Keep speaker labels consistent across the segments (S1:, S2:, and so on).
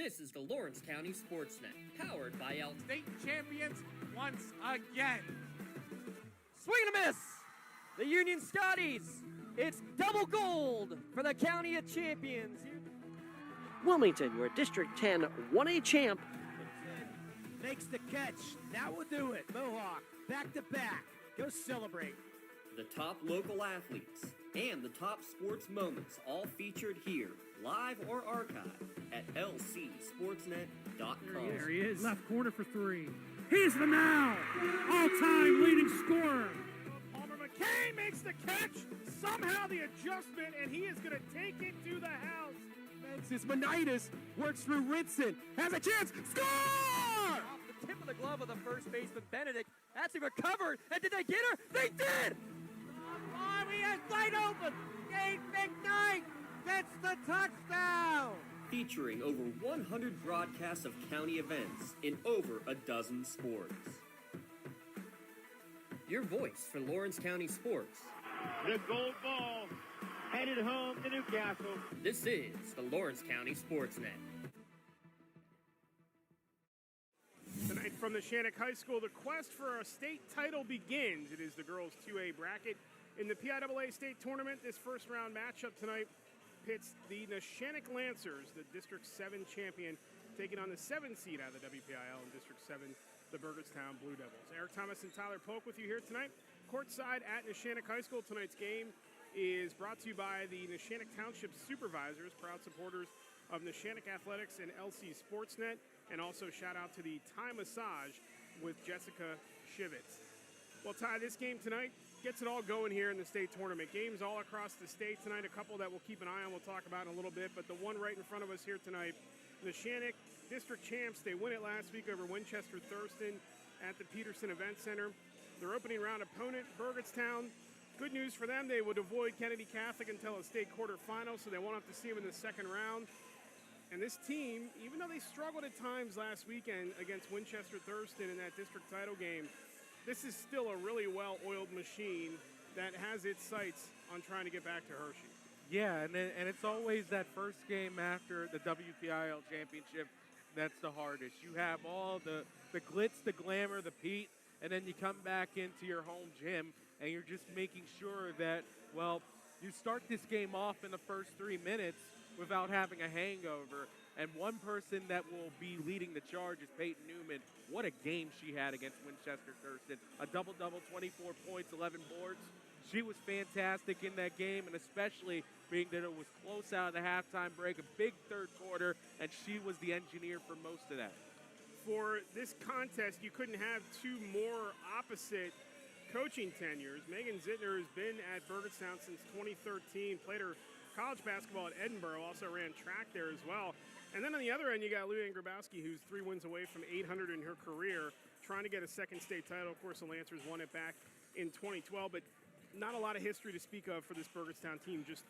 S1: This is the Lawrence County SportsNet, powered by
S2: State champions once again.
S3: Swing and a miss! The Union Scotties! It's double gold for the County of Champions.
S4: Wilmington, your District 10 1A champ.
S5: Makes the catch. That will do it. Mohawk, back to back. Go celebrate.
S1: the top local athletes and the top sports moments, all featured here, live or archived at lcsportsnet.com.
S6: There he is. Left corner for three. He's the now all-time leading scorer.
S2: Palmer McCain makes the catch. Somehow the adjustment, and he is going to take it to the house.
S5: Francis Monitis works through Ritson. Has a chance. Score!
S3: Off the tip of the glove of the first baseman, Benedict. Actually recovered. And did they get her? They did!
S5: He has wide open. Gabe McKnight gets the touchdown.
S1: Featuring over 100 broadcasts of county events in over a dozen sports. Your voice for Lawrence County sports.
S7: The gold ball headed home to Newcastle.
S1: This is the Lawrence County SportsNet.
S2: Tonight from Neshannock High School, the quest for a state title begins. It is the girls' 2A bracket. In the PIAA state tournament, this first round matchup tonight pits the Neshannock Lancers, the District 7 champion, taking on the 7th seed out of the WPIL in District 7, the Burgettstown Blue Devils. Eric Thomas and Tyler Polk with you here tonight. Courtside at Neshannock High School. Tonight's game is brought to you by the Neshannock Township Supervisors, proud supporters of Neshannock Athletics and LC SportsNet, and also shout out to the Thai Massage with Jessica Shivitz. Well, Ty, this game tonight gets it all going here in the state tournament. Games all across the state tonight, a couple that we'll keep an eye on, we'll talk about in a little bit, but the one right in front of us here tonight, Neshannock District Champs, they win it last week over Winchester Thurston at the Peterson Event Center. Their opening round opponent, Burgettstown, good news for them, they would avoid Kennedy Catholic until a state quarterfinal, so they won't have to see them in the second round. And this team, even though they struggled at times last weekend against Winchester Thurston in that district title game, this is still a really well-oiled machine that has its sights on trying to get back to Hershey.
S8: Yeah, and it's always that first game after the WPIL championship that's the hardest. You have all the glitz, the glamour, the Pete, and then you come back into your home gym and you're just making sure that, well, you start this game off in the first 3 minutes without having a hangover. And one person that will be leading the charge is Peyton Newman. What a game she had against Winchester Thurston. A double-double, 24 points, 11 boards. She was fantastic in that game, and especially being that it was close out of the halftime break, a big third quarter, and she was the engineer for most of that.
S2: For this contest, you couldn't have two more opposite coaching tenures. Megan Zittner has been at Burgettstown since 2013, played her college basketball at Edinburgh, also ran track there as well. And then on the other end, you got Luann Grabowski, who's 3 wins away from 800 in her career, trying to get a second state title. Of course, the Lancers won it back in 2012, but not a lot of history to speak of for this Burgettstown team. Just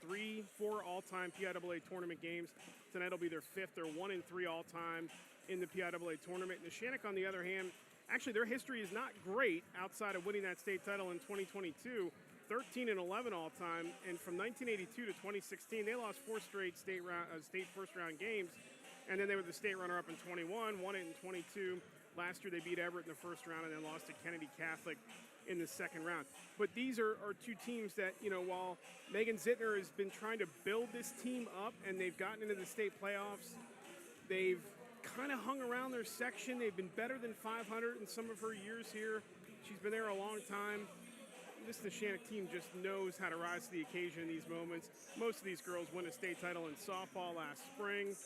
S2: 4 all-time PIAA tournament games. Tonight will be their 5th. They're 1-3 all-time in the PIAA tournament. Neshannock, on the other hand, actually their history is not great outside of winning that state title in 2022. 13-11 all-time, and from 1982 to 2016, they lost 4 straight state first-round games, and then they were the state runner-up in 21, won it in 22. Last year, they beat Everett in the first round and then lost to Kennedy Catholic in the second round. But these are two teams that, while Megan Zittner has been trying to build this team up and they've gotten into the state playoffs, they've kind of hung around their section. They've been better than 500 in some of her years here. She's been there a long time. This Neshannock team just knows how to rise to the occasion in these moments. Most of these girls win a state title in softball last spring,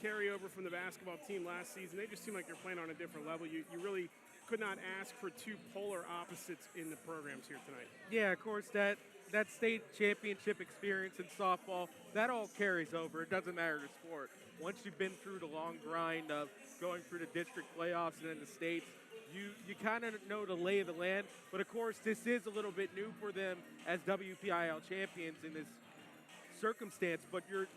S2: carry over from the basketball team last season. They just seem like they're playing on a different level. You really could not ask for two polar opposites in the programs here tonight.
S8: Yeah, of course, that state championship experience in softball, that all carries over. It doesn't matter the sport. Once you've been through the long grind of going through the district playoffs and then the states, you kind of know the lay of the land, but of course this is a little bit new for them as WPIL champions in this circumstance, but you're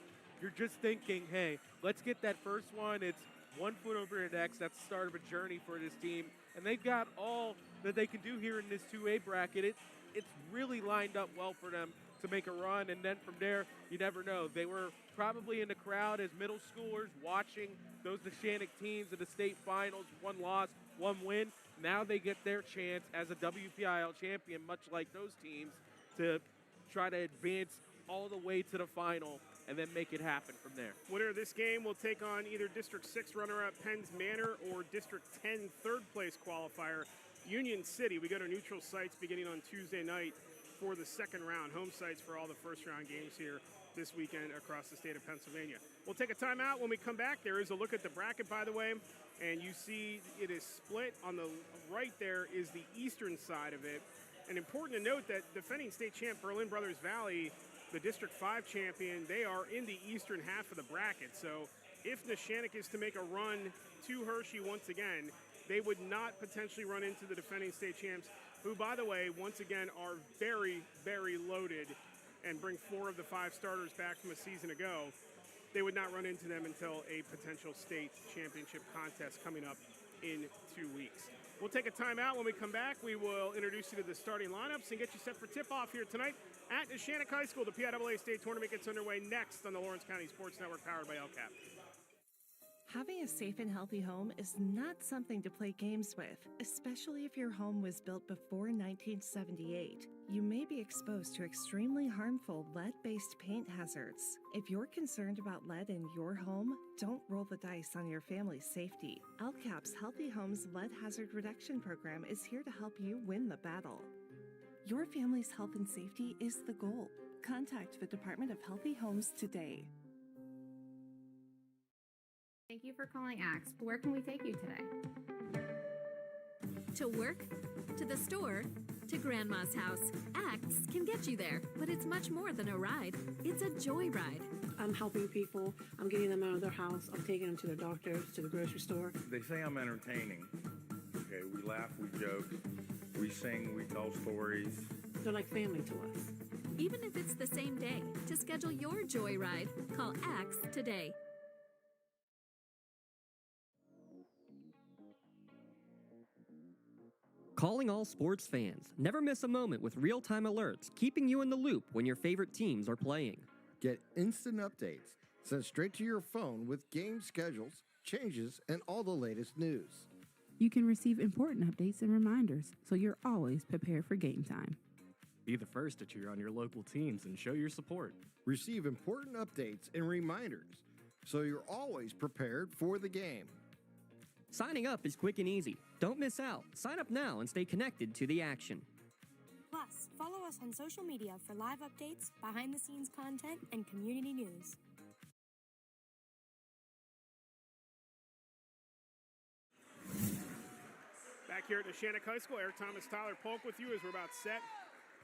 S8: just thinking, hey, let's get that first one. It's 1 foot over the next. That's the start of a journey for this team, and they've got all that they can do here in this 2A bracket. It's really lined up well for them to make a run, and then from there, you never know. They were probably in the crowd as middle schoolers watching those Neshannock teams in the state finals, one loss, one win. Now they get their chance as a WPIL champion, much like those teams, to try to advance all the way to the final and then make it happen from there.
S2: Winner of this game will take on either District 6 runner-up Penns Manor or District 10 third-place qualifier Union City. We go to neutral sites beginning on Tuesday night for the second round. Home sites for all the first-round games here this weekend across the state of Pennsylvania. We'll take a timeout. When we come back, there is a look at the bracket, by the way, and you see it is split. On the right there is the eastern side of it. And important to note that defending state champ Berlin Brothers Valley, the District 5 champion, they are in the eastern half of the bracket. So if Neshannock is to make a run to Hershey once again, they would not potentially run into the defending state champs, who, by the way, once again are very, very loaded and bring 4 of the 5 starters back from a season ago. They would not run into them until a potential state championship contest coming up in 2 weeks. We'll take a timeout. When we come back, we will introduce you to the starting lineups and get you set for tip-off here tonight at Neshannock High School. The PIAA State Tournament gets underway next on the Lawrence County Sports Network, powered by LCAP.
S9: Having a safe and healthy home is not something to play games with, especially if your home was built before 1978. You may be exposed to extremely harmful lead-based paint hazards. If you're concerned about lead in your home, don't roll the dice on your family's safety. LCAP's Healthy Homes Lead Hazard Reduction Program is here to help you win the battle. Your family's health and safety is the goal. Contact the Department of Healthy Homes today.
S10: Thank you for calling Axe. Where can we take you today?
S11: To work, to the store, to Grandma's house. Axe can get you there, but it's much more than a ride. It's a joyride.
S12: I'm helping people. I'm getting them out of their house. I'm taking them to their doctors, to the grocery store.
S13: They say I'm entertaining. Okay, we laugh, we joke, we sing, we tell stories.
S12: They're like family to us.
S11: Even if it's the same day, to schedule your joyride, call Axe today.
S1: Calling all sports fans. Never miss a moment with real-time alerts, keeping you in the loop when your favorite teams are playing.
S14: Get instant updates sent straight to your phone with game schedules, changes, and all the latest news.
S15: You can receive important updates and reminders, so you're always prepared for game time.
S16: Be the first to cheer on your local teams and show your support.
S14: Receive important updates and reminders, so you're always prepared for the game.
S1: Signing up is quick and easy. Don't miss out. Sign up now and stay connected to the action.
S17: Plus, follow us on social media for live updates, behind-the-scenes content, and community news.
S2: Back here at Neshannock High School, Eric Thomas, Tyler Polk with you as we're about set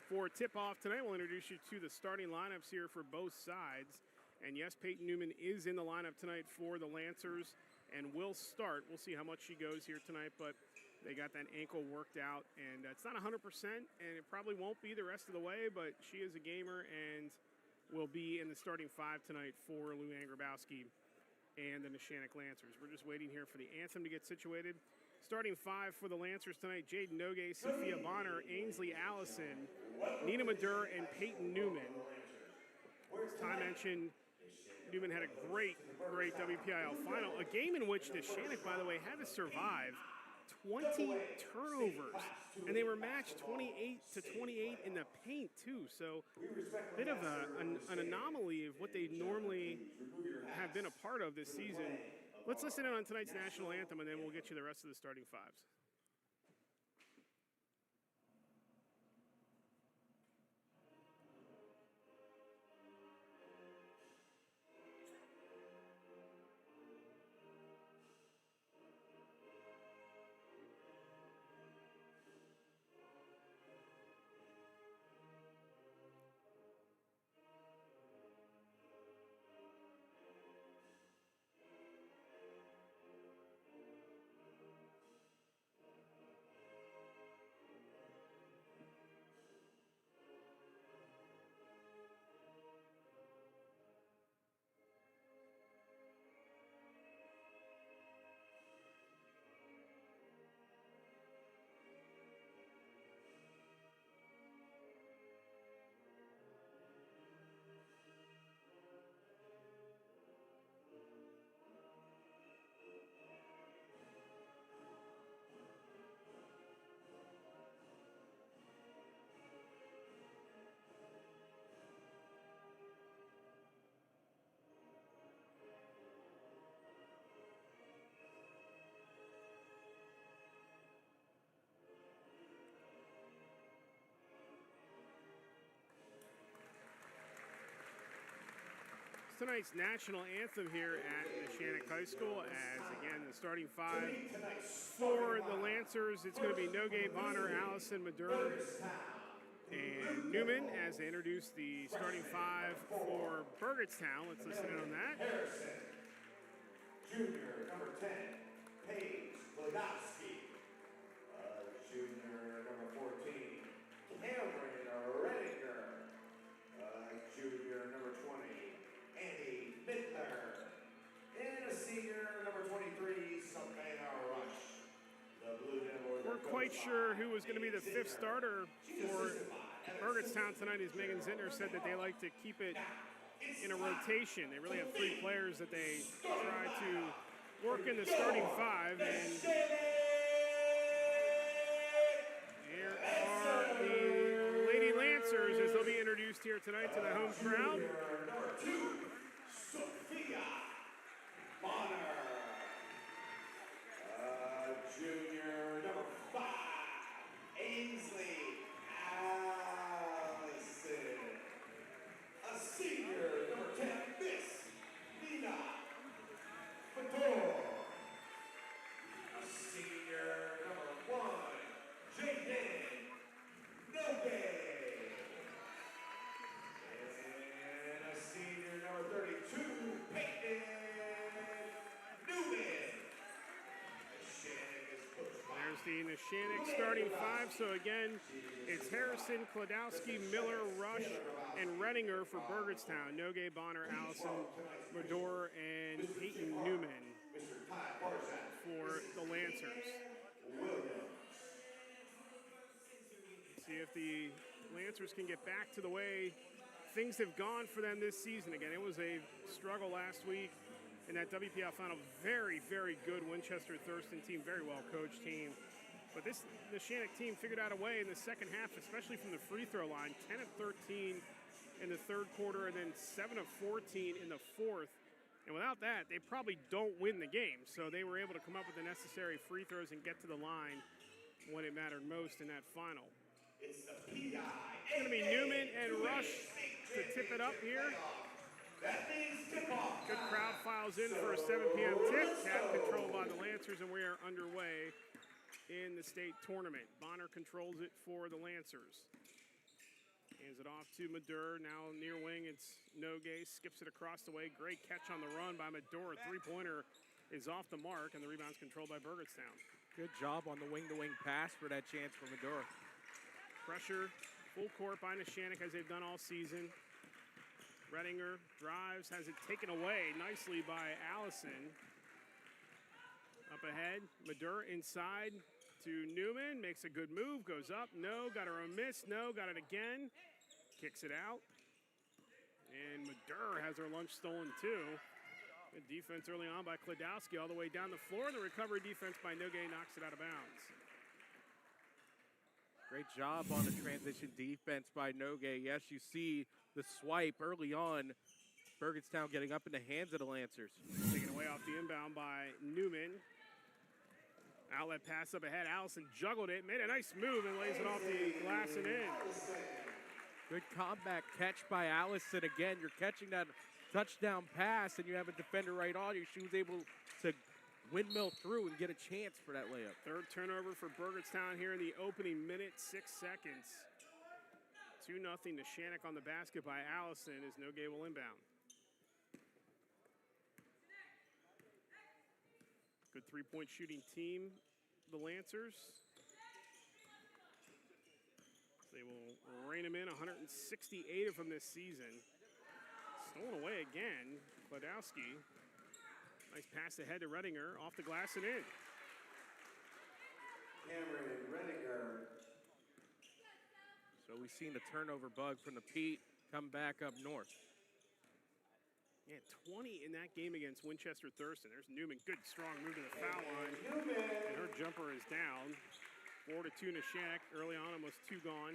S2: for tip-off tonight. We'll introduce you to the starting lineups here for both sides. And yes, Peyton Newman is in the lineup tonight for the Lancers and will start. We'll see how much she goes here tonight, but they got that ankle worked out, and it's not 100%, and it probably won't be the rest of the way, but she is a gamer and will be in the starting 5 tonight for Luann Grabowski and the Neshannock Lancers. We're just waiting here for the anthem to get situated. Starting 5 for the Lancers tonight: Jade Nogue, Sophia Bonner, Ainsley Allison, Nina Madur, and Peyton Newman. As Ty mentioned, Newman had a great WPIL final, a game in which Neshannock, by the way, had to survive 20 turnovers, and they were matched 28-28 in the paint too. So a bit of an anomaly of what they normally have been a part of this season. Let's listen in on tonight's national anthem, and then we'll get you the rest of the starting 5s. tonight's national anthem here at Neshannock High School as, again, the starting five for the Lancers. It's going to be Nogue, Bonner, Allison, Maduro, and Newman as they introduce the starting five for Burgettstown. Let's listen in on that.
S18: Junior, number 10, Paige Blagowski. Junior, number 14, Cameron Redinger. Junior, number 20, Andy Midler. And a senior, number 23, Savannah Rush. The Blue Devils.
S2: We're quite sure who was going to be the fifth starter for Burgettstown tonight, as Megan Zintner said that they like to keep it in a rotation. They really have three players that they try to work in the starting five. And here are the Lady Lancers as they'll be introduced here tonight to the home crowd.
S18: Number 2, Sophia Bonner. Junior, number 5, Ainsley Allison. A senior, number 10, Miss Nina Fedor. A senior, number 1, Jaden Nogue. And a senior, number 32, Peyton Newman.
S2: There's the Neshannock starting five. So again, it's Harrison, Klodowski, Miller, Rush, and Redinger for Burgettstown. Nogue, Bonner, Allison, Mador, and Peyton Newman for the Lancers. See if the Lancers can get back to the way things have gone for them this season. Again, it was a struggle last week in that WPL final. Very, very good Winchester-Thurston team, very well-coached team. But this Neshannock team figured out a way in the second half, especially from the free throw line, 10 of 13 in the third quarter, and then 7 of 14 in the fourth. And without that, they probably don't win the game. So they were able to come up with the necessary free throws and get to the line when it mattered most in that final.
S18: It's the PIAA.
S2: It's going to be Newman and Rush to tip it up here.
S18: That means tip off.
S2: Good crowd files in for a 7 p.m. tip. Cap controlled by the Lancers, and we are underway in the state tournament. Bonner controls it for the Lancers. Hands it off to Madur. Now near wing, it's Nogue. Skips it across the way. Great catch on the run by Madur. Three-pointer is off the mark, and the rebound's controlled by Burgettstown.
S8: Good job on the wing-to-wing pass for that chance for Madur.
S2: Pressure, full court by Neshannock as they've done all season. Redinger drives, has it taken away nicely by Allison. Up ahead, Madur inside to Newman, makes a good move, goes up, no, got her a miss, no, got it again, kicks it out. And Madur has her lunch stolen too. Good defense early on by Klodowski all the way down the floor. The recovery defense by Nogue knocks it out of bounds.
S8: Great job on the transition defense by Nogue. Yes, you see the swipe early on. Burgettstown getting up in the hands of the Lancers.
S2: Taken away off the inbound by Newman. Outlet pass up ahead. Allison juggled it, made a nice move, and lays it off the glass and in.
S8: Good combat catch by Allison. Again, you're catching that touchdown pass, and you have a defender right on you. She was able to windmill through and get a chance for that layup.
S2: Third turnover for Burgettstown here in the opening minute, 6 seconds. 2-0 Neshannock on the basket by Allison as Nogue will inbound. Good three-point shooting team, the Lancers. They will rein them in, 168 of them this season. Stolen away again, Klodowski. Nice pass ahead to Redinger, off the glass and in.
S18: Cameron Redinger.
S8: So we've seen the turnover bug from the Pete come back up north.
S2: Yeah, 20 in that game against Winchester-Thurston. There's Newman, good strong move to the foul line. And her jumper is down. 4-2 Neshannock, early on, almost 2 gone.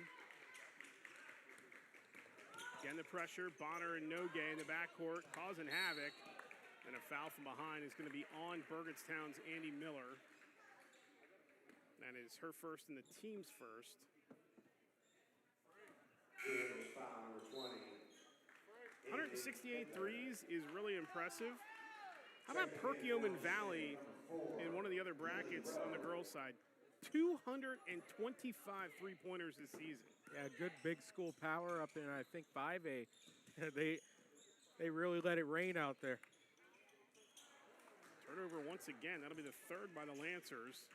S2: Again, the pressure, Bonner and Nogue in the backcourt, causing havoc. And a foul from behind is going to be on Burgettstown's Andy Miller. That is her first and the team's first.
S18: Foul number 20.
S2: 168 threes is really impressive. How about Perkiomen Valley in one of the other brackets on the girls' side? 225 three-pointers this season.
S8: Yeah, good big school power up in, I think, 5A. They really let it rain out there.
S2: Turnover once again. That'll be the third by the Lancers.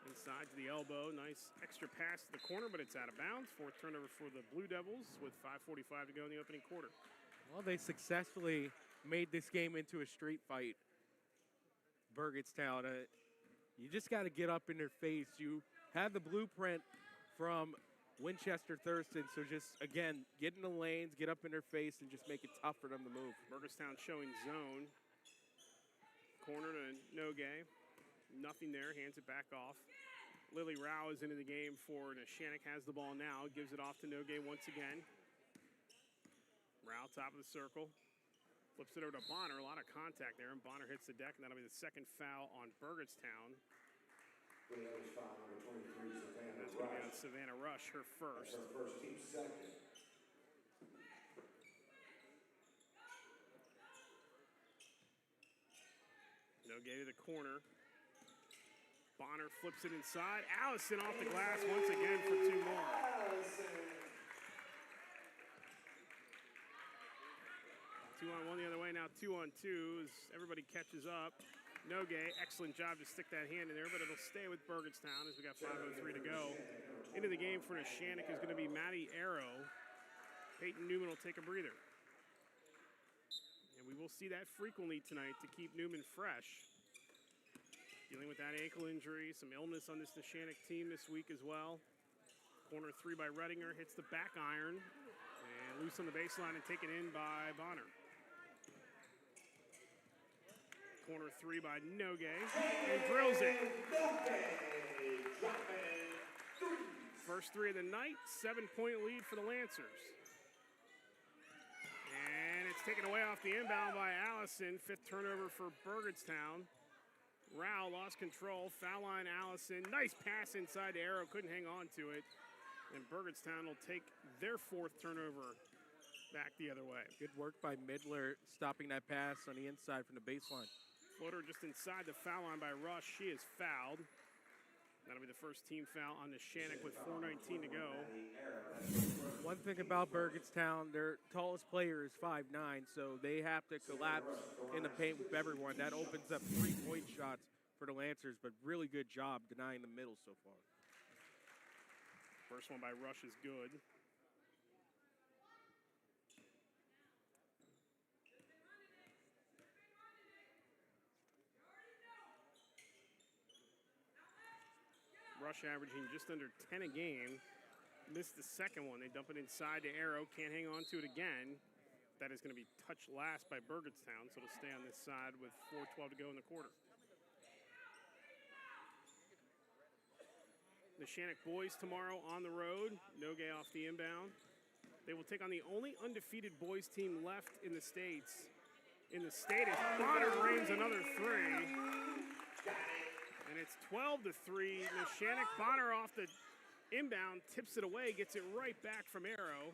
S2: Inside to the elbow. Nice extra pass to the corner, but it's out of bounds. Fourth turnover for the Blue Devils with 5:45 to go in the opening quarter.
S8: Well, they successfully made this game into a street fight. Burgettstown, you just got to get up in their face. You have the blueprint from Winchester Thurston, so just, again, get in the lanes, get up in their face, and just make it tough for them to move.
S2: Burgettstown showing zone. Corner to Nogay. Nothing there, hands it back off. Lily Rao is into the game for Neshannock, has the ball now, gives it off to Nogay once again. Rao, top of the circle. Flips it over to Bonner, a lot of contact there, and Bonner hits the deck, and that'll be the second foul on Burgettstown.
S18: The other foul, number 23, Savannah
S2: That's going to be on Savannah Rush, her first.
S18: That's her first, team second.
S2: Nogay to the corner. Bonner flips it inside. Allison off the glass once again for two more. 2-on-1 the other way, now 2-on-2 as everybody catches up. Nogay, excellent job to stick that hand in there, but it'll stay with Burgettstown as we got 5:03 to go. Into the game for Neshannock is going to be Maddie Arrow. Peyton Newman will take a breather. And we will see that frequently tonight to keep Newman fresh. Dealing with that ankle injury, some illness on this Neshannock team this week as well. Corner three by Redinger, hits the back iron, and loose on the baseline and taken in by Bonner. Corner three by Nogay, and drills it. First three of the night, 7-point lead for the Lancers. And it's taken away off the inbound by Allison, fifth turnover for Burgettstown. Rao lost control, foul line Allison. Nice pass inside to Arrow, couldn't hang on to it. And Burgettstown will take their fourth turnover back the other way.
S8: Good work by Midler, stopping that pass on the inside from the baseline.
S2: Floater just inside the foul line by Rush. She is fouled. That'll be the first team foul on Neshannock with 4:19 to go.
S8: One thing about Burgettstown, their tallest player is 5'9", so they have to collapse in the paint with everyone. That opens up 3-point shots for the Lancers, but really good job denying the middle so far.
S2: First one by Rush is good. Rush averaging just under 10 a game. Missed the second one. They dump it inside to Arrow. Can't hang on to it again. That is going to be touched last by Burgettstown, so it'll stay on this side with 4:12 to go in the quarter. Neshannock boys tomorrow on the road. Nogay off the inbound. They will take on the only undefeated boys team left in the States. In the state, as Bonner drains another three. And it's 12-3. Neshannock, Bonner off the inbound, tips it away, gets it right back from Arrow.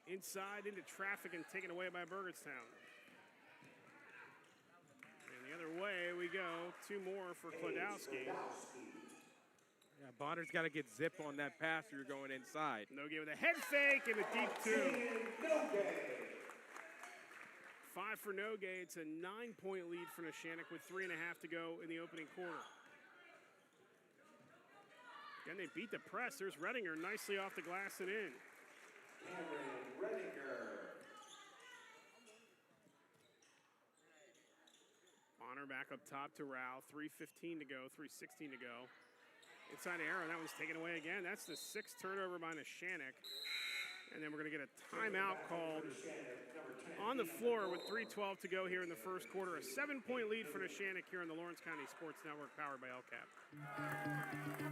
S2: Inside into traffic and taken away by Burgettstown. And the other way we go. Two more for Klodowski.
S8: Yeah, Bonner's got to get zip on that pass or you're going inside.
S2: Nogay with a head fake and a deep two. 5 for Nogay. It's a 9-point lead for Neshannock with 3.5 to go in the opening quarter. Again, they beat the press. There's Redinger nicely off the glass and in. Bonner back up top to Rao. 3:15 to go, 3:16 to go. Inside Arrow, that one's taken away again. That's the sixth turnover by Neshannock. And then we're going to get a timeout called on the floor with 3:12 to go here in the first quarter. A 7-point lead for Neshannock here on the Lawrence County Sports Network, powered by LCAP.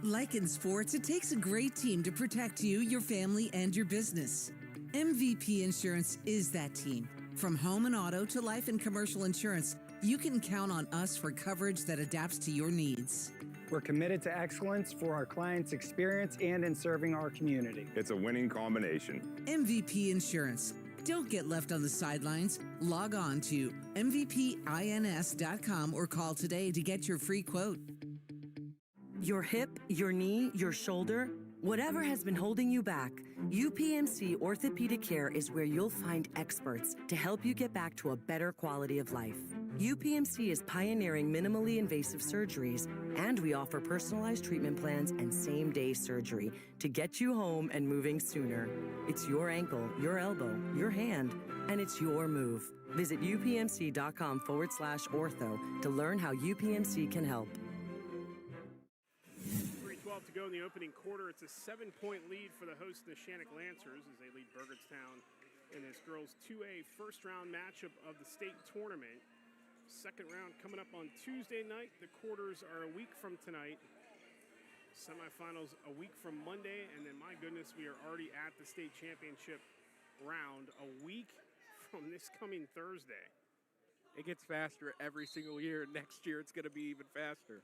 S19: Like in sports, it takes a great team to protect you, your family, and your business. MVP Insurance is that team. From home and auto to life and commercial insurance, you can count on us for coverage that adapts to your needs.
S20: We're committed to excellence for our clients' experience and in serving our community.
S21: It's a winning combination.
S19: MVP Insurance. Don't get left on the sidelines. Log on to mvpins.com or call today to get your free quote.
S22: Your hip, your knee, your shoulder, whatever has been holding you back, UPMC Orthopedic Care is where you'll find experts to help you get back to a better quality of life. UPMC is pioneering minimally invasive surgeries, and we offer personalized treatment plans and same-day surgery to get you home and moving sooner. It's your ankle, your elbow, your hand, and it's your move. Visit upmc.com/ortho to learn how UPMC can help.
S2: 3:12 to go in the opening quarter. It's a 7-point lead for the host Neshannock Lancers as they lead Burgettstown in this girls 2A first-round matchup of the state tournament. Second round coming up on Tuesday night. The quarters are a week from tonight. Semifinals a week from Monday. And then, my goodness, we are already at the state championship round a week from this coming Thursday.
S8: It gets faster every single year. Next year, it's going to be even faster.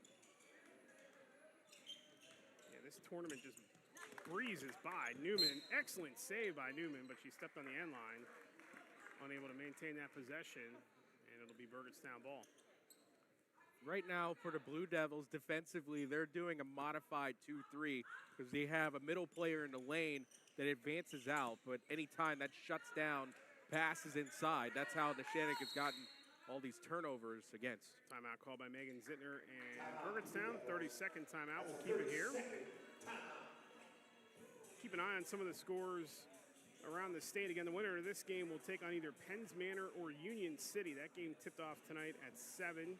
S2: Yeah, this tournament just breezes by. Newman, excellent save by Newman, but she stepped on the end line. Unable to maintain that possession. It'll be Burgettstown ball.
S8: Right now, for the Blue Devils, defensively, they're doing a modified 2-3 because they have a middle player in the lane that advances out, but anytime that shuts down, passes inside. That's how Neshannock has gotten all these turnovers against.
S2: Timeout called by Megan Zittner and Burgettstown. 30-second timeout. We'll keep it here. Keep an eye on some of the scores around the state. Again, the winner of this game will take on either Penns Manor or Union City. That game tipped off tonight at 7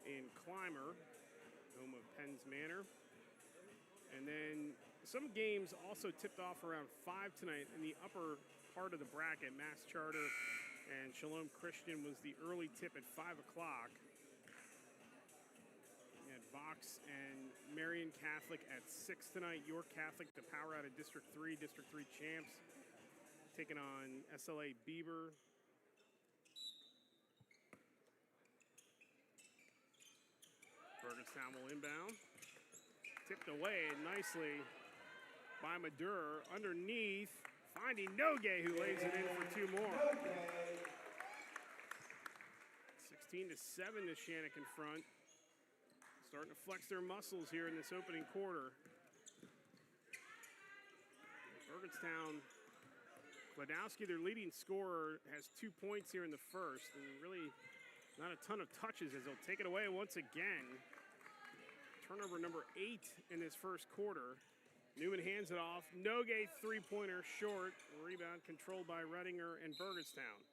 S2: in Clymer, home of Penns Manor. And then some games also tipped off around 5 tonight in the upper part of the bracket. Mass Charter and Shalom Christian was the early tip at 5 o'clock. We had Vox and Marion Catholic at 6 tonight. York Catholic, the power out of District 3 champs, taking on SLA Bieber. Burgettstown will inbound. Tipped away nicely by Madur. Underneath, finding Nogue, who lays it in for 2 more. 16-7 to Neshannock in front. Starting to flex their muscles here in this opening quarter. Burgettstown, Kladowski, their leading scorer, has 2 points here in the first, and really not a ton of touches as they'll take it away once again. Turnover number 8 in this first quarter. Newman hands it off. Nogue three-pointer short. Rebound controlled by Rettinger and Burgettstown.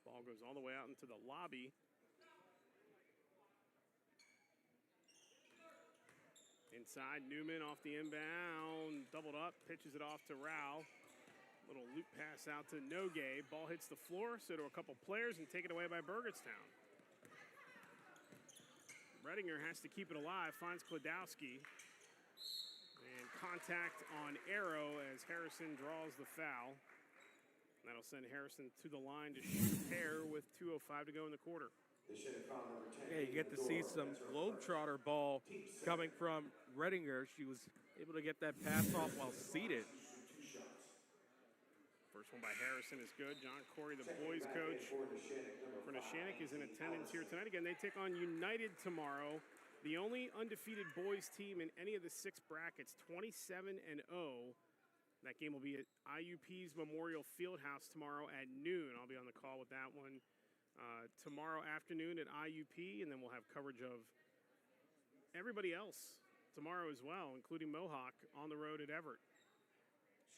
S2: Ball goes all the way out into the lobby. Inside, Newman off the inbound, doubled up, pitches it off to Rao. Little loop pass out to Nogue. Ball hits the floor, so to a couple players, and taken away by Burgettstown. Rettinger has to keep it alive, finds Kladowski. And contact on Arrow as Harrison draws the foul. That'll send Harrison to the line to shoot a pair with 2:05 to go in the quarter.
S8: Yeah, you get to see some Globetrotter ball coming from Rettinger. She was able to get that pass off while seated.
S2: First one by Harrison is good. John Corey, the boys coach for Neshannock, is in attendance here tonight. Again, they take on United tomorrow. The only undefeated boys team in any of the 6 brackets, 27-0. That game will be at IUP's Memorial Fieldhouse tomorrow at noon. I'll be on the call with that one tomorrow afternoon at IUP, and then we'll have coverage of everybody else tomorrow as well, including Mohawk on the road at Everett.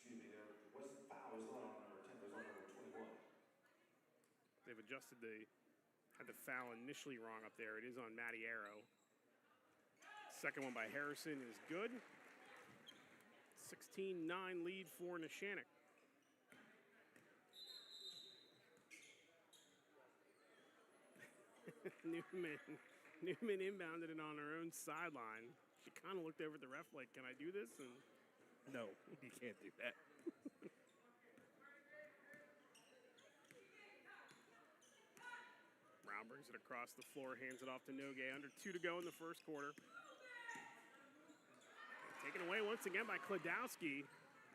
S18: Excuse me, there was a foul. It was not on number 10, it was on number 21.
S2: They've adjusted had the foul initially wrong up there. It is on Matty Arrow. Second one by Harrison is good. 16-9 lead for Neshannock. Newman inbounded it on her own sideline. She kind of looked over at the ref like, can I do this? And
S8: no, you can't do that.
S2: Rao brings it across the floor, hands it off to Nogue. Under 2 to go in the first quarter. Taken away once again by Kladowski,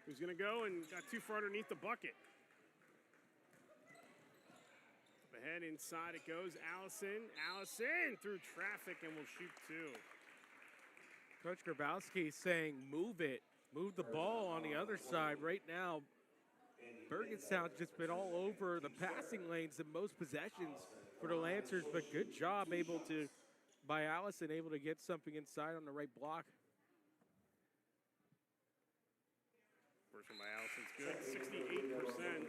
S2: who's going to go and got too far underneath the bucket. Up ahead, inside it goes. Allison through traffic and will shoot 2.
S8: Coach Grabowski saying move it. Move the ball on the other side. Right now, Burgettstown's just been all over the passing lanes in most possessions for the Lancers, but good job by Allison, able to get something inside on the right block.
S2: First one by Allison's good, 68%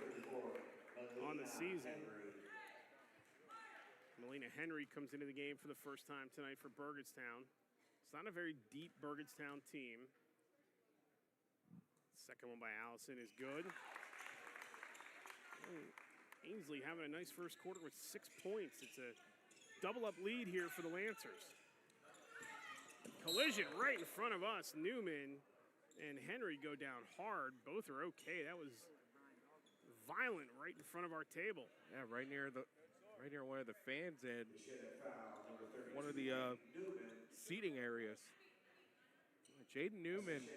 S2: on the season. Melina Henry comes into the game for the first time tonight for Burgettstown. It's not a very deep Burgettstown team. Second one by Allison is good. Ainsley having a nice first quarter with 6 points. It's a double-up lead here for the Lancers. Collision right in front of us. Newman and Henry go down hard. Both are okay. That was violent right in front of our table.
S8: Yeah, right near one of the fans and one of the seating areas. Jaden Newman,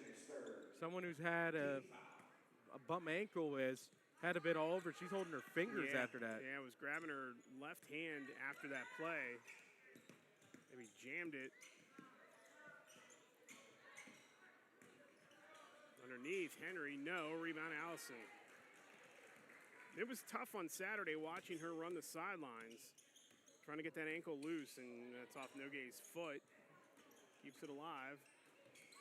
S8: someone who's had a bum ankle, has had a bit all over. She's holding her fingers after that.
S2: Yeah, was grabbing her left hand after that play. Maybe jammed it. Underneath, Henry, no. Rebound, Allison. It was tough on Saturday watching her run the sidelines, trying to get that ankle loose, and that's off Nogue's foot. Keeps it alive.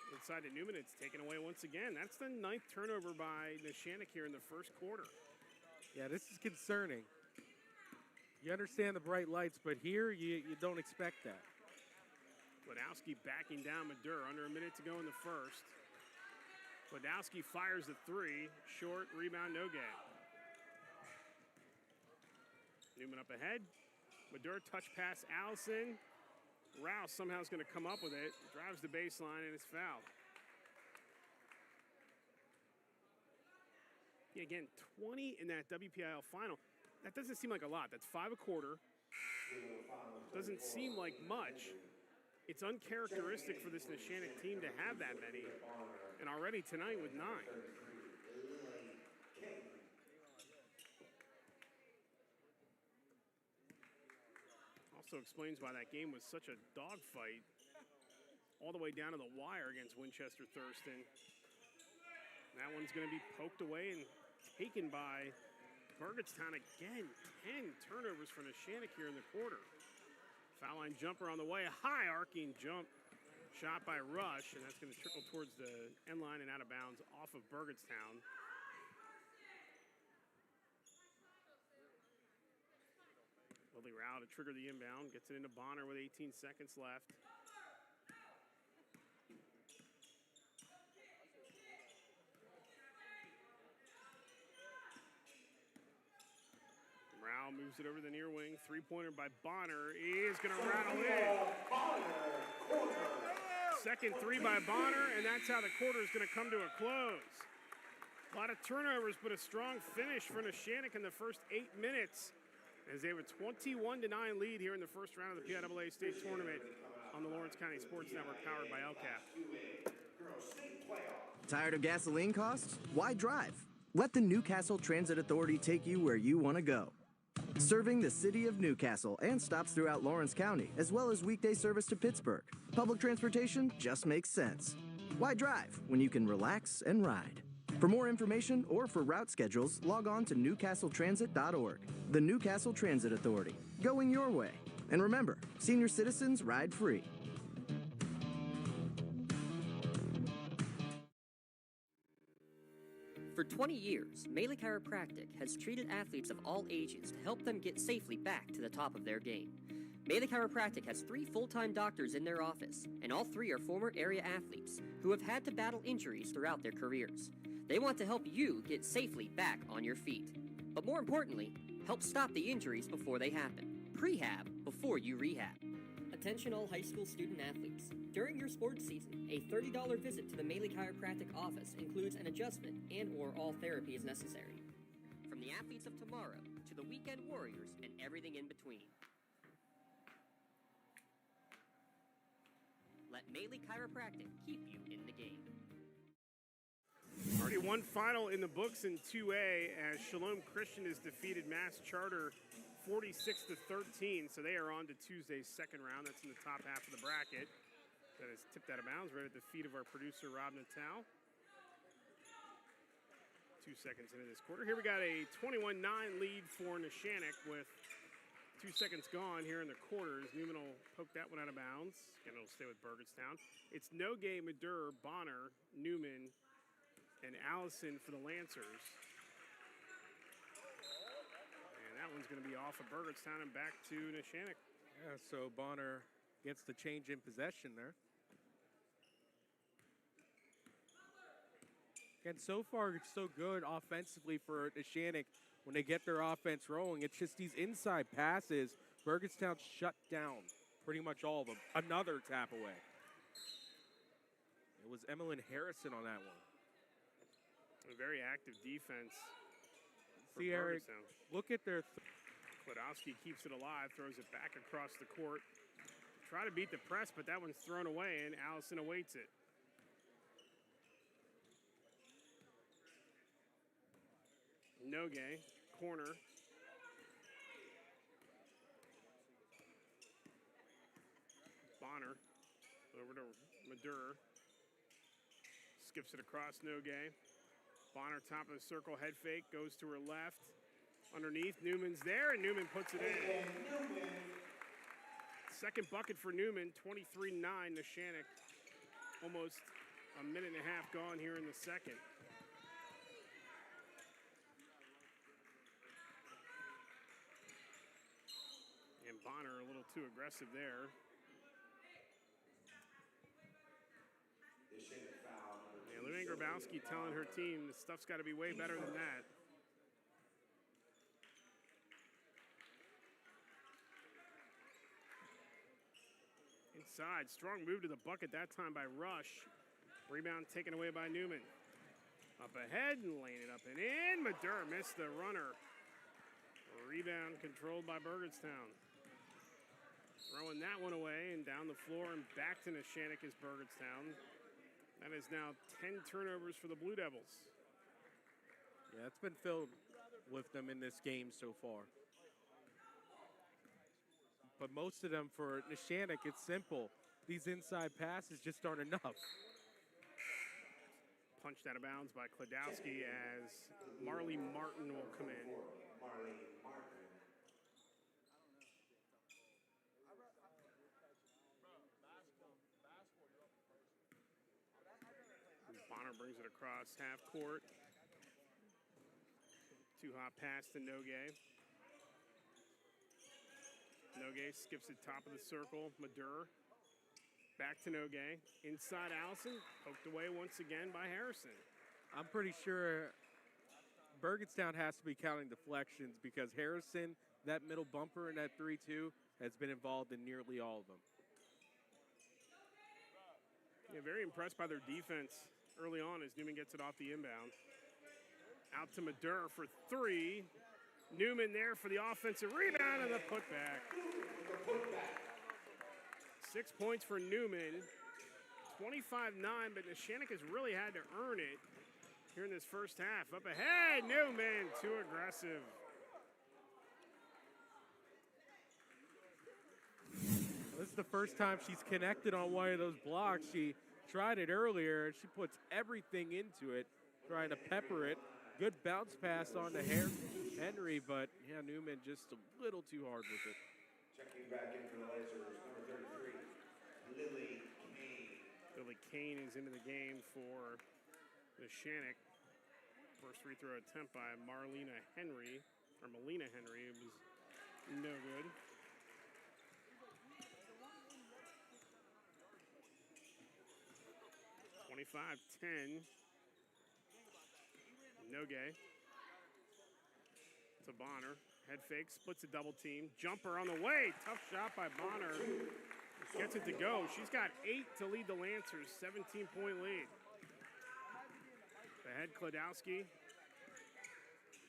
S2: Inside to Newman, it's taken away once again. That's the 9th turnover by Neshannock here in the first quarter.
S8: Yeah, this is concerning. You understand the bright lights, but here you don't expect that.
S2: Kladowski backing down Madur. Under a minute to go in the first. Kladowski fires the 3. Short, rebound, Nogue. Newman up ahead. Madur touch pass, Allison. Rouse somehow is going to come up with it. Drives the baseline and is fouled. Yeah, again, 20 in that WPIAL final. That doesn't seem like a lot. That's 5 a quarter. Doesn't seem like much. It's uncharacteristic for this Neshannock team to have that many. And already tonight with 9. Also explains why that game was such a dogfight all the way down to the wire against Winchester Thurston. That one's going to be poked away and taken by Burgettstown again. 10 turnovers for Neshannock here in the quarter. Foul line jumper on the way. A high arcing jump shot by Rush, and that's going to trickle towards the end line and out of bounds off of Burgettstown. Lily Rao to trigger the inbound, gets it into Bonner with 18 seconds left. Rao moves it over the near wing. 3-pointer by Bonner is going to rattle in. Second 3 by Bonner, and that's how the quarter is going to come to a close. A lot of turnovers, but a strong finish for Neshannock in the first 8 minutes, as they have a 21-9 lead here in the first round of the PIAA State Tournament on the Lawrence County Sports Network, powered by LCAP.
S4: Tired of gasoline costs? Why drive? Let the Newcastle Transit Authority take you where you want to go. Serving the city of Newcastle and stops throughout Lawrence County, as well as weekday service to Pittsburgh. Public transportation just makes sense. Why drive when you can relax and ride? For more information or for route schedules, log on to newcastletransit.org. The Newcastle Transit Authority, going your way. And remember, senior citizens ride free.
S3: For 20 years, Melee Chiropractic has treated athletes of all ages to help them get safely back to the top of their game. Melee Chiropractic has 3 full-time doctors in their office, and all 3 are former area athletes who have had to battle injuries throughout their careers. They want to help you get safely back on your feet. But more importantly, help stop the injuries before they happen. Prehab before you rehab. Attention all high school student athletes. During your sports season, a $30 visit to the Melee Chiropractic office includes an adjustment and/or all therapy is necessary. From the athletes of tomorrow to the weekend warriors and everything in between. Melee Chiropractic, keep you in the game.
S2: Already one final in the books in 2A as Shalom Christian has defeated Mass Charter 46-13. So they are on to Tuesday's second round. That's in the top half of the bracket. That is tipped out of bounds right at the feet of our producer, Rob Natal. 2 seconds into this quarter. Here we got a 21-9 lead for Neshannock with 2 seconds gone here in the quarters. Newman will poke that one out of bounds. Again, it'll stay with Burgettstown. It's Nogue, Madur, Bonner, Newman, and Allison for the Lancers. And that one's going to be off of Burgettstown and back to Neshannock.
S8: Yeah, so Bonner gets the change in possession there. And so far, it's so good offensively for Neshannock when they get their offense rolling. It's just these inside passes. Burgettstown shut down pretty much all of them. Another tap away. It was Emmeline Harrison on that one.
S2: A very active defense for
S8: See, Eric,
S2: Burgettstown.
S8: look at their...
S2: Kladowski keeps it alive, throws it back across the court. Try to beat the press, but that one's thrown away, and Allison awaits it. Nogue, corner. Bonner, over to Madur. Skips it across Nogue. Bonner, top of the circle, head fake, goes to her left. Underneath, Newman's there, and Newman puts it in. Second bucket for Newman, 23-9, Neshannock. Almost a minute and a half gone here in the second. And Bonner a little too aggressive there. Yeah, Luann Grabowski telling her team the stuff's got to be way better than that. Inside, strong move to the bucket that time by Rush. Rebound taken away by Newman. Up ahead and laying it up and in. Madur missed the runner. Rebound controlled by Burgettstown. Throwing that one away and down the floor and back to Neshannock is Burgettstown. That is now 10 turnovers for the Blue Devils.
S8: Yeah, it's been filled with them in this game so far. But most of them for Neshannock, it's simple. These inside passes just aren't enough.
S2: Punched out of bounds by Kladowski as Marley Martin will come in. Bonner brings it across half court. Too hot pass to Nogue. Nogue skips it top of the circle. Madur. Back to Nogue. Inside Allison. Poked away once again by Harrison.
S8: I'm pretty sure Burgettstown has to be counting deflections because Harrison, that middle bumper in that 3-2, has been involved in nearly all of them.
S2: Yeah, very impressed by their defense early on as Newman gets it off the inbound. Out to Madur for three. Newman there for the offensive rebound and the putback. 6 points for Newman. 25-9, but Neshannock has really had to earn it here in this first half. Up ahead, Newman, too aggressive.
S8: This is the first time she's connected on one of those blocks. She tried it earlier, and she puts everything into it, trying to pepper it. Good bounce pass on to Henry, but yeah, Newman just a little too hard with it.
S18: Checking back in for the Lasers, number 33, Lily Kane.
S2: Lily Kane is into the game for Neshannock. First free throw attempt by Melina Henry. It was no good. (25-10). Nogue to Bonner. Head fake, splits a double team. Jumper on the way. Tough shot by Bonner. Gets it to go. She's got 8 to lead the Lancers. 17-point lead. Ahead, Kladowski.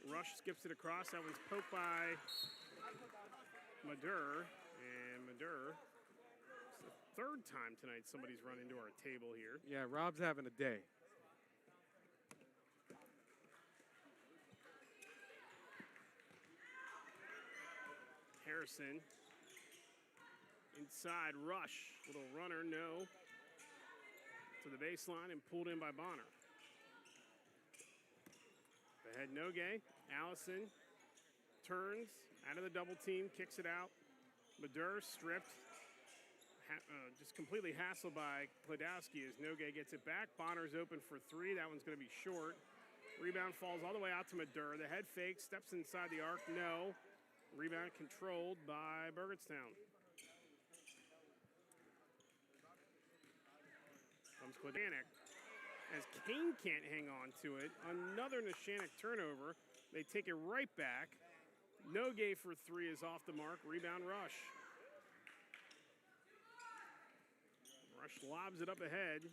S2: Rush skips it across. That one's poked by Madur. And Madur, third time tonight somebody's run into our table here.
S8: Yeah, Rob's having a day.
S2: Harrison. Inside rush. Little runner, no. To the baseline and pulled in by Bonner. Ahead Nogue. Allison turns out of the double team, kicks it out. Madur stripped. Just completely hassled by Kladowski as Nogue gets it back. Bonner's open for three. That one's going to be short. Rebound falls all the way out to Madur. The head fake, steps inside the arc, no. Rebound controlled by Burgettstown. Comes Kladowski. As Kane can't hang on to it, another Neshannock turnover. They take it right back. Nogue for three is off the mark. Rebound Rush. Rush lobs it up ahead.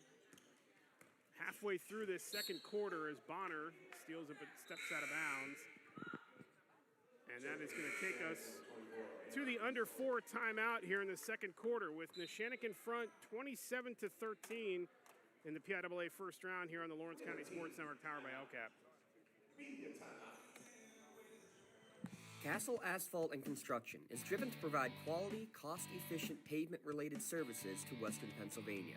S2: Halfway through this second quarter as Bonner steals it but steps out of bounds. And that is going to take us to the under 4 timeout here in the second quarter with Neshannock in front 27-13 in the PIAA first round here on the Lawrence County Sports Network, powered by LCAP.
S3: Castle Asphalt and Construction is driven to provide quality, cost-efficient pavement-related services to Western Pennsylvania.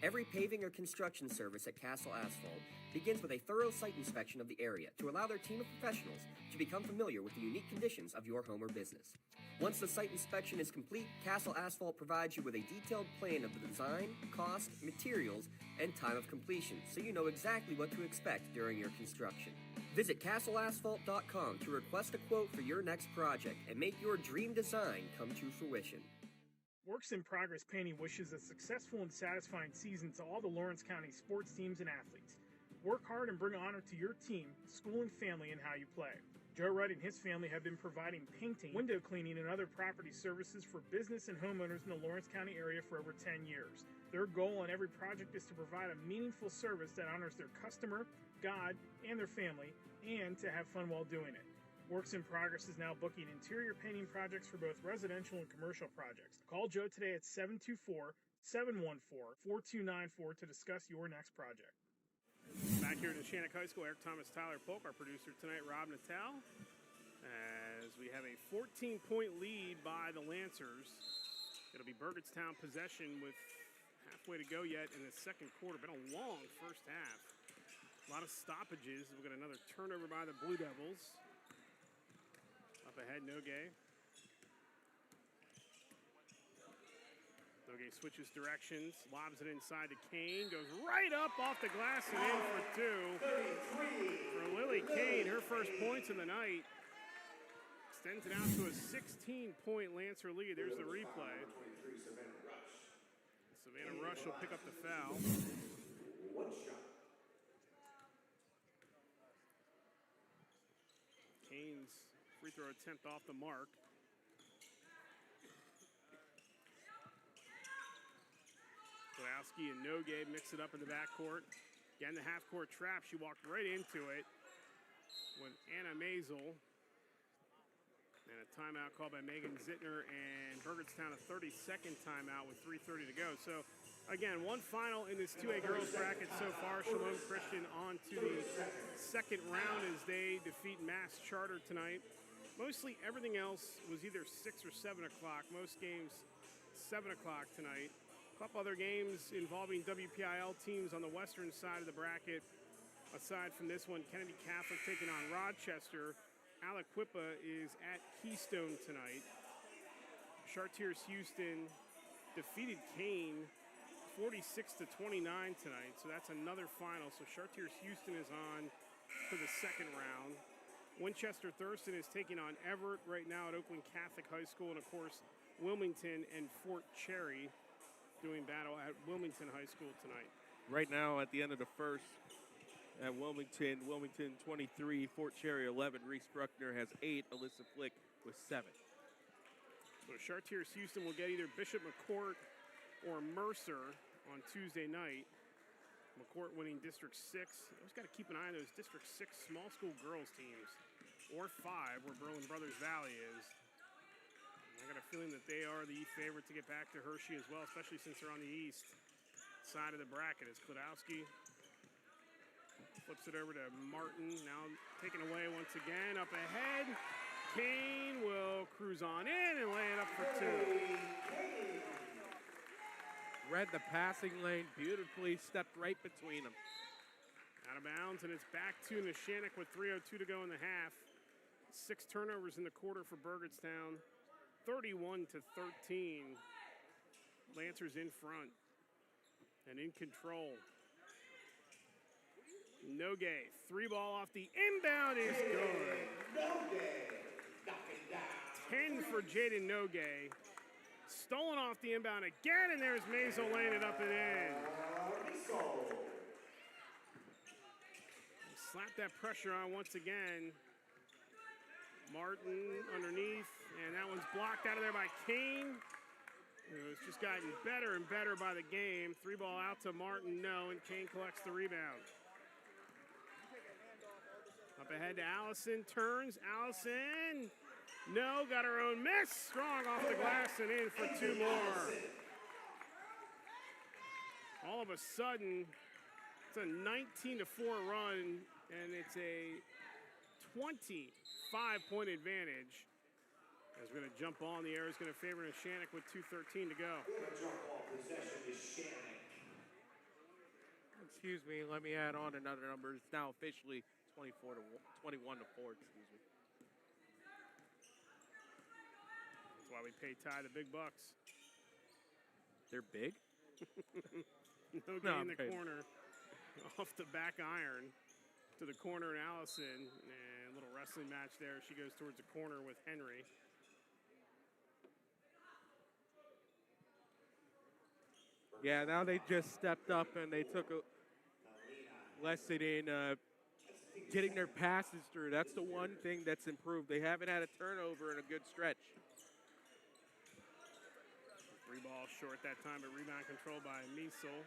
S3: Every paving or construction service at Castle Asphalt begins with a thorough site inspection of the area to allow their team of professionals to become familiar with the unique conditions of your home or business. Once the site inspection is complete, Castle Asphalt provides you with a detailed plan of the design, cost, materials, and time of completion, so you know exactly what to expect during your construction. Visit castleasphalt.com to request a quote for your next project and make your dream design come to fruition.
S6: Works in Progress Painting wishes a successful and satisfying season to all the Lawrence County sports teams and athletes. Work hard and bring honor to your team, school, and family in how you play. Joe Wright and his family have been providing painting, window cleaning, and other property services for business and homeowners in the Lawrence County area for over 10 years. Their goal on every project is to provide a meaningful service that honors their customer, God, and their family, and to have fun while doing it. Works in Progress is now booking interior painting projects for both residential and commercial projects. Call Joe today at 724-714-4294 to discuss your next project.
S2: Back here at Neshannock High School, Eric Thomas, Tyler Polk, our producer tonight, Rob Natal, as we have a 14-point lead by the Lancers. It'll be Burgettstown possession with halfway to go yet in the second quarter. Been a long first half. A lot of stoppages. We've got another turnover by the Blue Devils. Up ahead, Nogue. Nogue switches directions, lobs it inside to Kane, goes right up off the glass and in for two. For Lily Kane, her first points of the night. Extends it out to a 16-point Lancer lead. There's the replay. Savannah Rush will pick up the foul. Kane's free throw attempt off the mark. Kowalski and Nogue mix it up in the backcourt. Again, the half-court trap. She walked right into it with Anna Maisel. And a timeout called by Megan Zittner, and Burgettstown a 30-second timeout with 3:30 to go. So, again, one final in this 2A girls bracket so far. Shalom Christian on to the second round as they defeat Mass Charter tonight. Mostly everything else was either 6 or 7 o'clock. Most games 7 o'clock tonight. A couple other games involving WPIL teams on the western side of the bracket. Aside from this one, Kennedy Catholic taking on Rochester. Aliquippa is at Keystone tonight. Chartiers Houston defeated Kane 46-29 tonight, so that's another final. So Chartiers Houston is on for the second round. Winchester Thurston is taking on Everett right now at Oakland Catholic High School, and of course Wilmington and Fort Cherry doing battle at Wilmington High School tonight.
S8: Right now at the end of the first, at Wilmington 23, Fort Cherry 11. Reese Bruckner has 8, Alyssa Flick with 7.
S2: So Chartiers Houston will get either Bishop McCourt or Mercer on Tuesday night. McCourt winning District 6. Always got to keep an eye on those District 6 small school girls teams, or 5 where Berlin Brothers Valley is. I got a feeling that they are the favorite to get back to Hershey as well, especially since they're on the east side of the bracket. As Klodowski flips it over to Martin, now taken away once again, up ahead. Kane will cruise on in and lay it up for two.
S8: Read the passing lane beautifully, stepped right between them.
S2: Out of bounds, and it's back to Neshannock with 3:02 to go in the half. 6 turnovers in the quarter for Burgettstown, 31-13. Lancers in front and in control. Nogue, 3 ball off the inbound is good. 10 for Jaden Nogue. Stolen off the inbound again, and there's Maisel laying it up and in. Slap that pressure on once again. Martin underneath, and that one's blocked out of there by Kane. It's just gotten better and better by the game. 3 ball out to Martin, no, and Kane collects the rebound. Up ahead to Allison, turns, Allison, no, got her own miss. Strong off the glass and in for 2 more. All of a sudden, it's a 19-4 run, and it's a 25-point advantage. As we're going to jump ball in the air, is going to favor Neshannock with 2:13 to go.
S8: Excuse me, let me add on another number. It's now officially 21-4, excuse me.
S2: That's why we pay Ty the big bucks.
S8: They're big?
S2: No, in the corner. Off the back iron to the corner, and Allison. And a little wrestling match there. She goes towards the corner with Henry.
S8: Yeah, now they just stepped up and they took a lesson in getting their passes through. That's the one thing that's improved. They haven't had a turnover in a good stretch.
S2: 3 balls short that time, but rebound controlled by Miesel.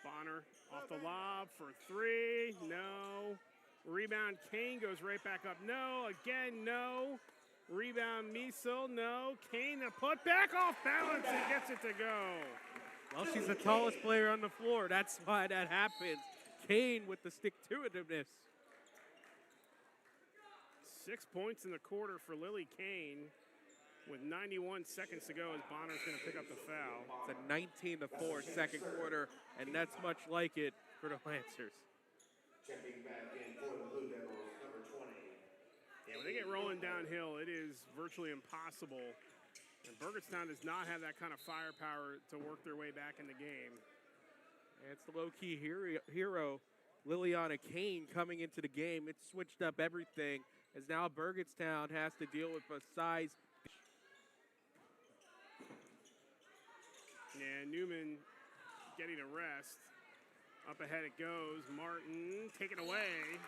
S2: Bonner off the lob for 3, no. Rebound, Kane goes right back up, no. Again, no. Rebound, Miesel, no. Kane, the putback off balance and gets it to go.
S8: Well, she's the tallest player on the floor. That's why that happens. Kane with the stick-to-itiveness.
S2: 6 points in the quarter for Lily Kane with 91 seconds to go as Bonner's going to pick up the foul.
S8: It's a 19-4 second quarter, and that's much like it for the Lancers.
S18: Checking back in for the Blue Devils, number 20.
S2: Yeah, when they get rolling downhill, it is virtually impossible. And Burgettstown does not have that kind of firepower to work their way back in the game.
S8: And it's the low-key hero, Liliana Kane, coming into the game. It switched up everything, as now Burgettstown has to deal with a size.
S2: And Newman getting a rest. Up ahead it goes. Martin taken away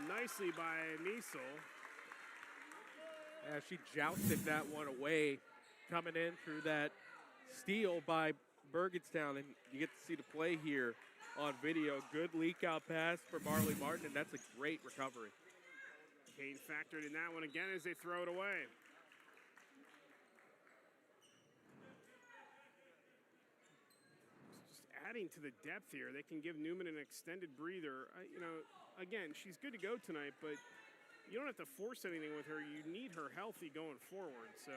S2: nicely by Miesel.
S8: Yeah, she jousted that one away, coming in through that steal by Burgettstown, and you get to see the play here on video. Good leak out pass for Marley Martin, and that's a great recovery.
S2: Kane factored in that one again as they throw it away. Just adding to the depth here, they can give Newman an extended breather. Again, she's good to go tonight, but you don't have to force anything with her. You need her healthy going forward. So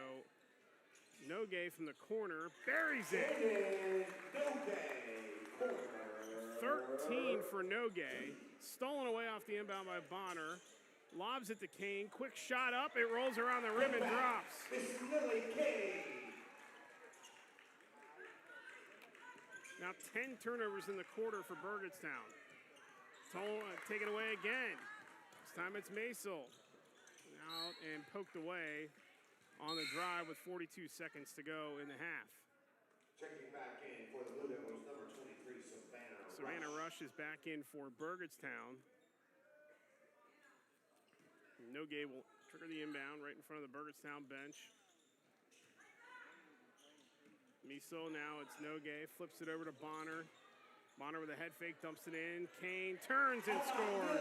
S2: Nogue from the corner buries it. 13 for Nogue. Stolen away off the inbound by Bonner. Lobs it to Kane. Quick shot up. It rolls around the rim and drops. Now 10 turnovers in the quarter for Burgettstown. Taken away again. This time it's Maisel. Out and poked away on the drive with 42 seconds to go in the half.
S18: Checking back in for the Blue Devils, number 23,
S2: Savannah Rush is back in for Burgettstown. Nogue will trigger the inbound right in front of the Burgettstown bench. Miesel, now it's Nogue, flips it over to Bonner. Bonner with a head fake, dumps it in. Kane turns and scores.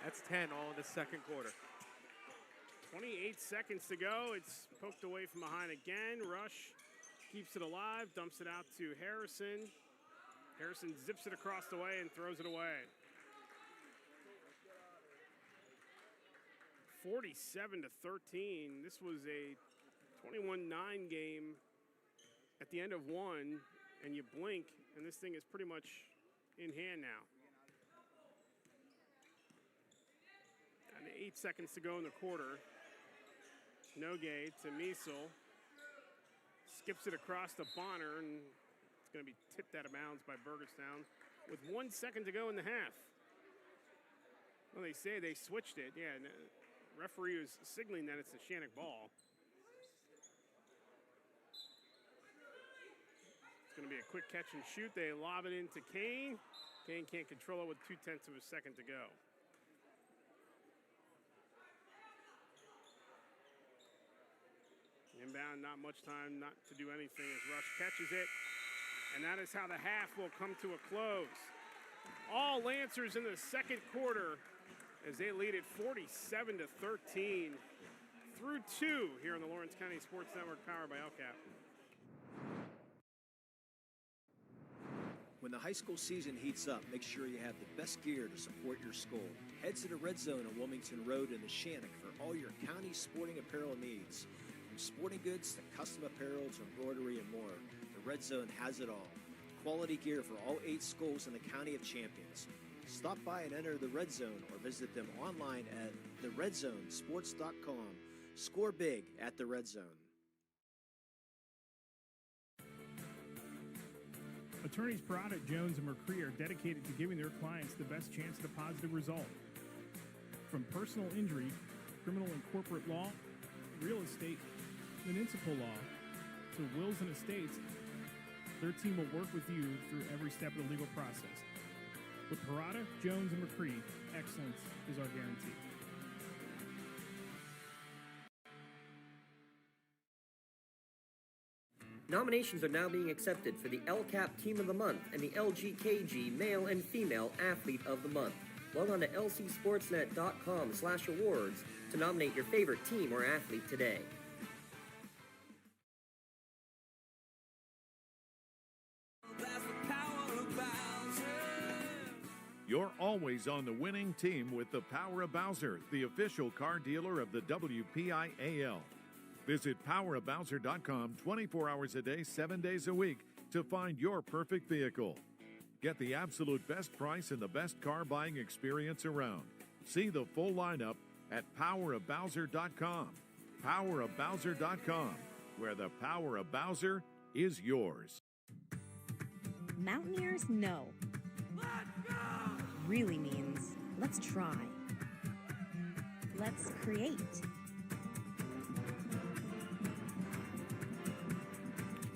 S8: That's 10 all in the second quarter.
S2: 28 seconds to go. It's poked away from behind again. Rush keeps it alive, dumps it out to Harrison. Harrison zips it across the way and throws it away. 47-13. This was a 21-9 game at the end of one, and you blink, and this thing is pretty much in hand now. And 8 seconds to go in the quarter. Nogue to Miesel. Skips it across to Bonner, and it's going to be tipped out of bounds by Burgettstown with 1 second to go in the half. Well, they say they switched it. Yeah, referee is signaling that it's a Neshannock ball. It's going to be a quick catch and shoot. They lob it into Kane. Kane can't control it with 0.2 of a second to go. Inbound, not much time not to do anything as Rush catches it. And that is how the half will come to a close. All Lancers in the second quarter as they lead it 47-13 through 2 here on the Lawrence County Sports Network, powered by LCAP.
S5: When the high school season heats up, make sure you have the best gear to support your school. Head to the Red Zone on Wilmington Road in Neshannock for all your county sporting apparel needs. From sporting goods to custom apparel to embroidery and more, the Red Zone has it all. Quality gear for all 8 schools in the County of Champions. Stop by and enter the Red Zone or visit them online at theredzonesports.com. Score big at the Red Zone.
S6: Attorneys Parada, Jones, and McCree are dedicated to giving their clients the best chance at a positive result. From personal injury, criminal and corporate law, real estate, municipal law, to wills and estates, their team will work with you through every step of the legal process. With Parada, Jones, and McCree, excellence is our guarantee.
S3: Nominations are now being accepted for the LCAP Team of the Month and the LGKG Male and Female Athlete of the Month. Log on to lcsportsnet.com/awards to nominate your favorite team or athlete today.
S21: You're always on the winning team with the Power of Bowser, the official car dealer of the WPIAL. Visit powerofbowser.com 24 hours a day, 7 days a week to find your perfect vehicle. Get the absolute best price and the best car buying experience around. See the full lineup at powerofbowser.com. Powerofbowser.com, where the power of Bowser is yours.
S23: Mountaineers know. Really means let's try. Let's create.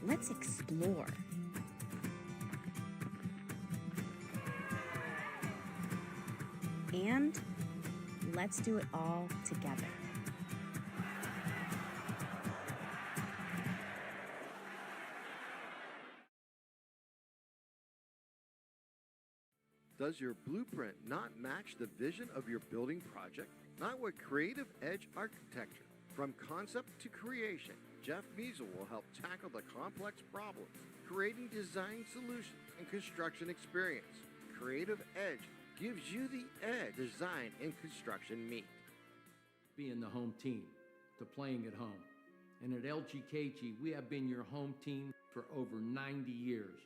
S23: Let's explore. And let's do it all together.
S14: Does your blueprint not match the vision of your building project? Not with Creative Edge Architecture. From concept to creation, Jeff Miesel will help tackle the complex problems, creating design solutions and construction experience. Creative Edge gives you the edge design and construction meet.
S24: Being the home team, to playing at home. And at LGKG, we have been your home team for over 90 years.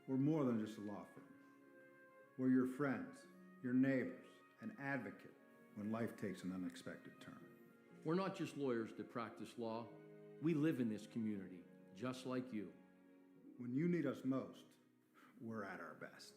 S25: We're more than just a law firm. We're your friends, your neighbors, an advocate when life takes an unexpected turn.
S24: We're not just lawyers that practice law. We live in this community, just like you.
S25: When you need us most, we're at our best.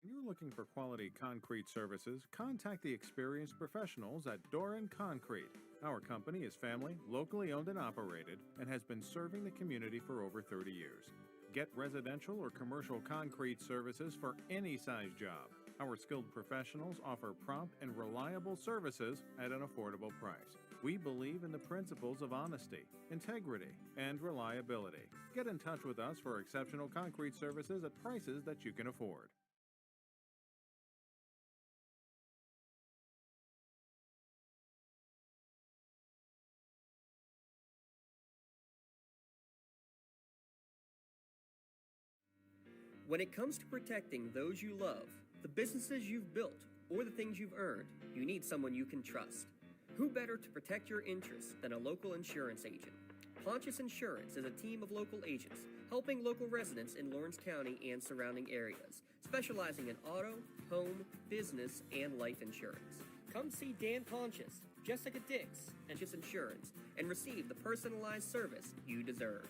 S26: When you're looking for quality concrete services, contact the experienced professionals at Doran Concrete. Our company is family, locally owned and operated, and has been serving the community for over 30 years. Get residential or commercial concrete services for any size job. Our skilled professionals offer prompt and reliable services at an affordable price. We believe in the principles of honesty, integrity, and reliability. Get in touch with us for exceptional concrete services at prices that you can afford.
S3: When it comes to protecting those you love, the businesses you've built, or the things you've earned, you need someone you can trust. Who better to protect your interests than a local insurance agent? Pontius Insurance is a team of local agents helping local residents in Lawrence County and surrounding areas, specializing in auto, home, business, and life insurance. Come see Dan Pontius, Jessica Dix, and Pontius Insurance, and receive the personalized service you deserve.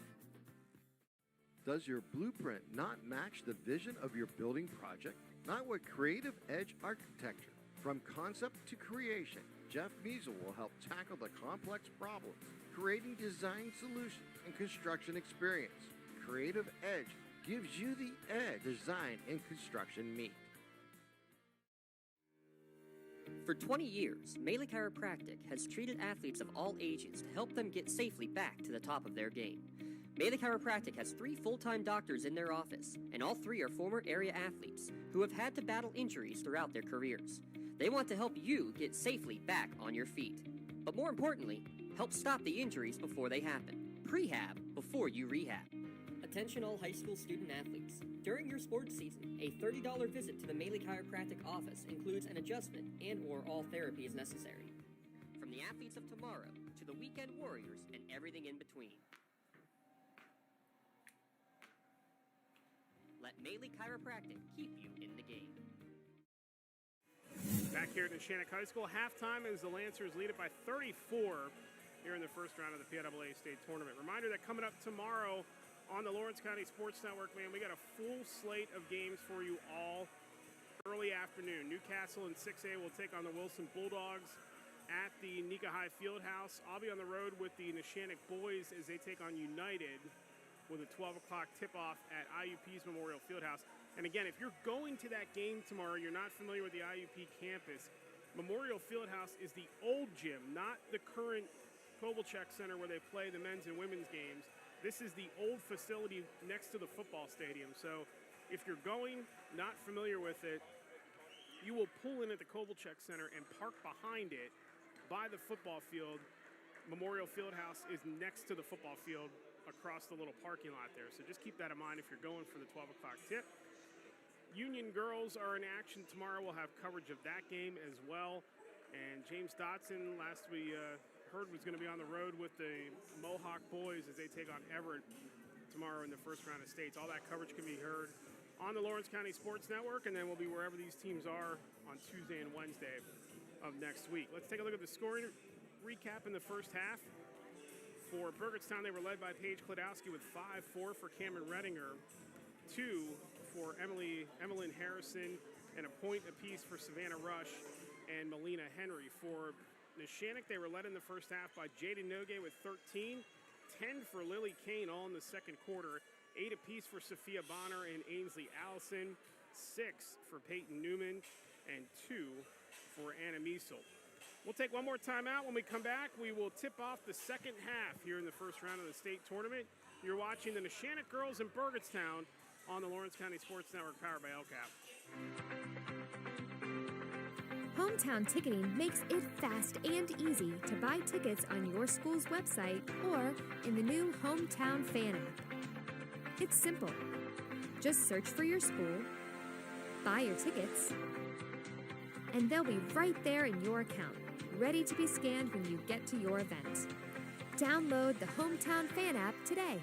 S14: Does your blueprint not match the vision of your building project? Not with Creative Edge Architecture. From concept to creation, Jeff Measle will help tackle the complex problems, creating design solutions and construction experience. Creative Edge gives you the edge design and construction meet.
S3: For 20 years, Melee Chiropractic has treated athletes of all ages to help them get safely back to the top of their game. Melee Chiropractic has 3 full-time doctors in their office, and all 3 are former area athletes who have had to battle injuries throughout their careers. They want to help you get safely back on your feet. But more importantly, help stop the injuries before they happen. Prehab before you rehab. Attention all high school student athletes. During your sports season, a $30 visit to the Melee Chiropractic office includes an adjustment and/or all therapy is necessary. From the athletes of tomorrow to the weekend warriors and everything in between. Let Melee Chiropractic keep you in the game.
S2: Back here at Neshannock High School, halftime as the Lancers lead it by 34 here in the first round of the PIAA State Tournament. Reminder that coming up tomorrow on the Lawrence County Sports Network, man, we got a full slate of games for you all early afternoon. Newcastle in 6A will take on the Wilson Bulldogs at the Nika High Fieldhouse. I'll be on the road with the Neshannock boys as they take on United with a 12 o'clock tip-off at IUP's Memorial Fieldhouse. And again, if you're going to that game tomorrow, you're not familiar with the IUP campus, Memorial Fieldhouse is the old gym, not the current Kovalchuk Center where they play the men's and women's games. This is the old facility next to the football stadium. So if you're going, not familiar with it, you will pull in at the Kovalchuk Center and park behind it by the football field. Memorial Fieldhouse is next to the football field across the little parking lot there. So just keep that in mind if you're going for the 12 o'clock tip. Union girls are in action tomorrow. We'll have coverage of that game as well. And James Dotson, last we heard, was going to be on the road with the Mohawk boys as they take on Everett tomorrow in the first round of states. All that coverage can be heard on the Lawrence County Sports Network, and then we'll be wherever these teams are on Tuesday and Wednesday of next week. Let's take a look at the scoring recap in the first half. For Burgettstown, they were led by Paige Klodowski with 5-4 for Cameron Redinger, 2 for Emmeline Harrison, and a point apiece for Savannah Rush and Melina Henry. For Neshannock, they were led in the first half by Jada Nogue with 13, 10 for Lily Kane all in the second quarter, 8 apiece for Sophia Bonner and Ainsley Allison, 6 for Peyton Newman, and 2 for Anna Measle. We'll take one more timeout. When we come back, we will tip off the second half here in the first round of the state tournament. You're watching the Neshannock girls in Burgettstown on the Lawrence County Sports Network, powered by LCAP.
S7: Hometown Ticketing makes it fast and easy to buy tickets on your school's website or in the new Hometown Fan app. It's simple. Just search for your school, buy your tickets, and they'll be right there in your account, ready to be scanned when you get to your event. Download the Hometown Fan app today.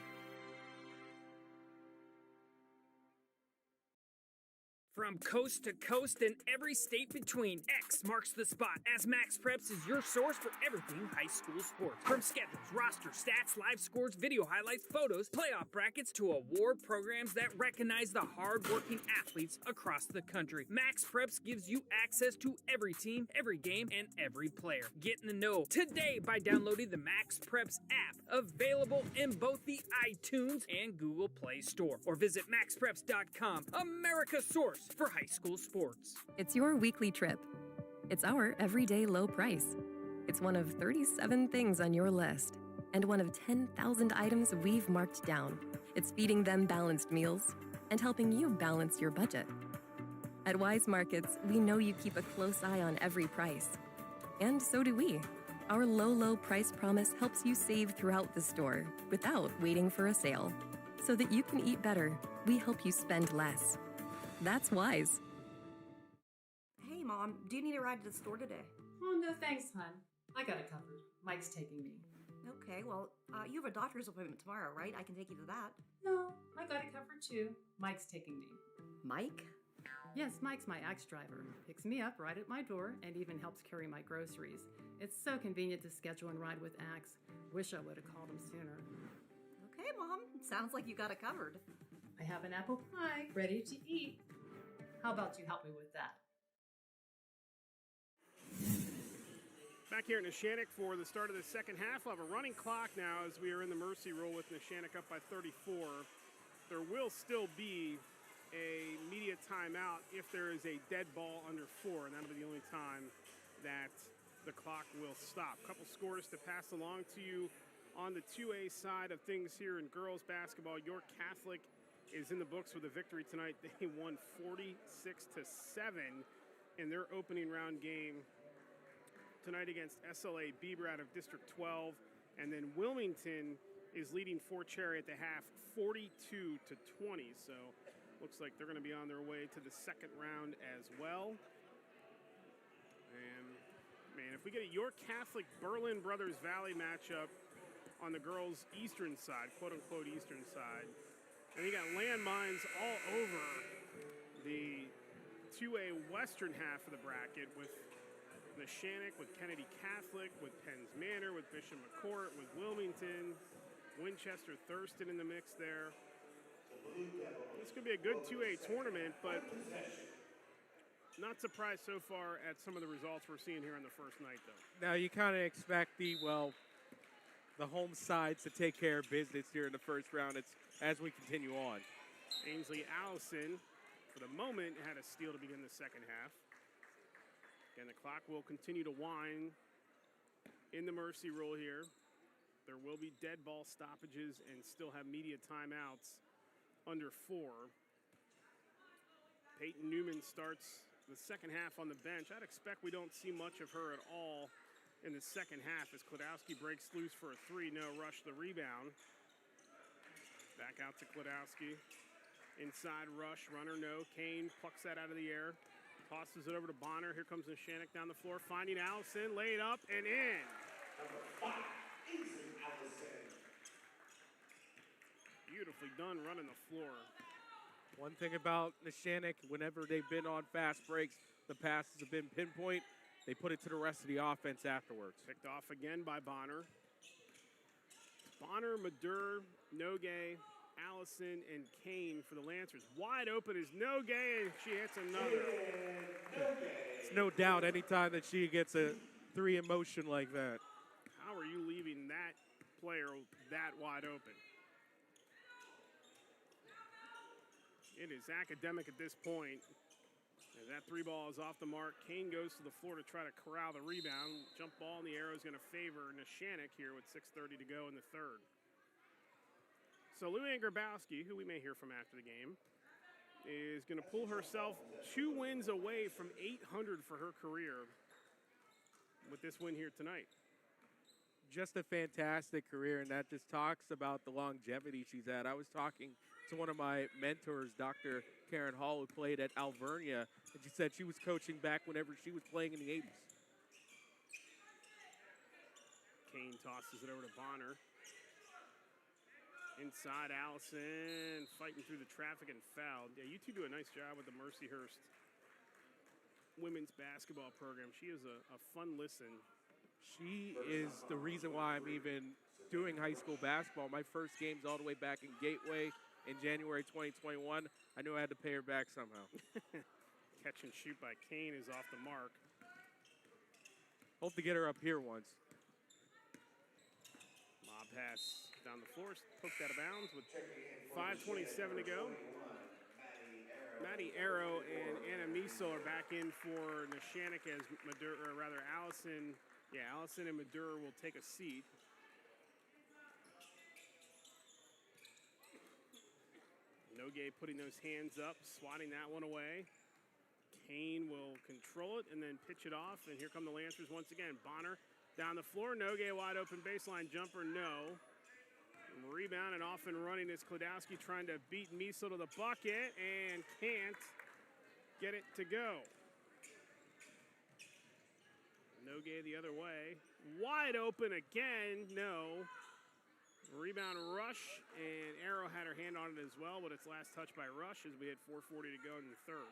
S9: From coast to coast and every state between, X marks the spot as Max Preps is your source for everything high school sports. From schedules, roster, stats, live scores, video highlights, photos, playoff brackets, to award programs that recognize the hard-working athletes across the country. Max Preps gives you access to every team, every game, and every player. Get in the know today by downloading the Max Preps app, available in both the iTunes and Google Play Store. Or visit maxpreps.com, America's source for high school sports.
S10: It's your weekly trip. It's our everyday low price. It's one of 37 things on your list and one of 10,000 items we've marked down. It's feeding them balanced meals and helping you balance your budget. At Wise Markets, we know you keep a close eye on every price. And so do we. Our low price promise helps you save throughout the store without waiting for a sale. So that you can eat better, we help you spend less. That's wise.
S1: Hey, Mom, do you need a ride to the store today?
S11: Oh, no thanks, hon. I got it covered. Mike's taking me.
S1: Okay, well, you have a doctor's appointment tomorrow, right? I can take you to that.
S11: No, I got it covered too. Mike's taking me.
S1: Mike?
S11: Yes, Mike's my Axe driver. Picks me up right at my door and even helps carry my groceries. It's so convenient to schedule and ride with Axe. Wish I would have called him sooner.
S1: Okay, Mom. Sounds like you got it covered.
S11: I have an apple pie ready to eat. How about you help me with that?
S2: Back here in Neshannock for the start of the second half. We'll have a running clock now as we are in the Mercy Rule with Neshannock up by 34. There will still be a media timeout if there is a dead ball under 4, and that'll be the only time that the clock will stop. A couple scores to pass along to you on the 2A side of things here in girls basketball. York Catholic is in the books with a victory tonight. They won 46-7 in their opening round game tonight against SLA Bieber out of District 12. And then Wilmington is leading Fort Cherry at the half 42-20. So looks like they're going to be on their way to the second round as well. And man, if we get a York Catholic Berlin Brothers Valley matchup on the girls' eastern side, quote-unquote eastern side, and you got landmines all over the 2A western half of the bracket with Neshannock, with Kennedy Catholic, with Penns Manor, with Bishop McCourt, with Wilmington, Winchester Thurston in the mix there. This could be a good 2A tournament, but not surprised so far at some of the results we're seeing here on the first night, though.
S8: Now, you kind of expect the home sides to take care of business here in the first round as we continue on.
S2: Ainsley Allison, for the moment, had a steal to begin the second half. Again, the clock will continue to wind in the Mercy Rule here. There will be dead ball stoppages and still have media timeouts under 4. Peyton Newman starts the second half on the bench. I'd expect we don't see much of her at all in the second half as Klodowski breaks loose for a 3. No rush the rebound. Back out to Klodowski. Inside rush, runner no. Kane plucks that out of the air. Tosses it over to Bonner. Here comes Neshannock down the floor, finding Allison, laid up and in. Beautifully done running the floor.
S8: One thing about Neshannock, whenever they've been on fast breaks, the passes have been pinpoint. They put it to the rest of the offense afterwards.
S2: Picked off again by Bonner. Bonner, Madur, Nogue, Allison, and Kane for the Lancers. Wide open is Nogue, and she hits another.
S8: It's no doubt anytime that she gets a 3 in motion like that.
S2: How are you leaving that player that wide open? It is academic at this point. As that 3 ball is off the mark, Kane goes to the floor to try to corral the rebound. Jump ball in the arrow is going to favor Neshannock here with 6:30 to go in the third. So Luann Grabowski, who we may hear from after the game, is going to pull herself 2 wins away from 800 for her career with this win here tonight.
S8: Just a fantastic career, and that just talks about the longevity she's had. I was talking to one of my mentors, Dr. Karen Hall, who played at Alvernia, and she said she was coaching back whenever she was playing in the 80s.
S2: Kane tosses it over to Bonner. Inside Allison, fighting through the traffic and fouled. Yeah, you two do a nice job with the Mercyhurst women's basketball program. She is a fun listen.
S8: She is the reason why I'm even doing high school basketball. My first game's all the way back in Gateway in January 2021. I knew I had to pay her back somehow.
S2: Catch and shoot by Kane is off the mark.
S8: Hope to get her up here once.
S2: Lob pass down the floor, poked out of bounds with 5:27 to go. Maddie Arrow and Anna Miesel are back in for Neshannock as Allison. Yeah, Allison and Madur will take a seat. Nogue putting those hands up, swatting that one away. Kane will control it and then pitch it off. And here come the Lancers once again. Bonner down the floor. Nogue wide open baseline jumper, no. Rebound and off and running is Klodowski trying to beat Miesel to the bucket and can't get it to go. Nogue the other way. Wide open again. No. Rebound Rush, and Arrow had her hand on it as well, but it's last touch by Rush as we had 4:40 to go in the third.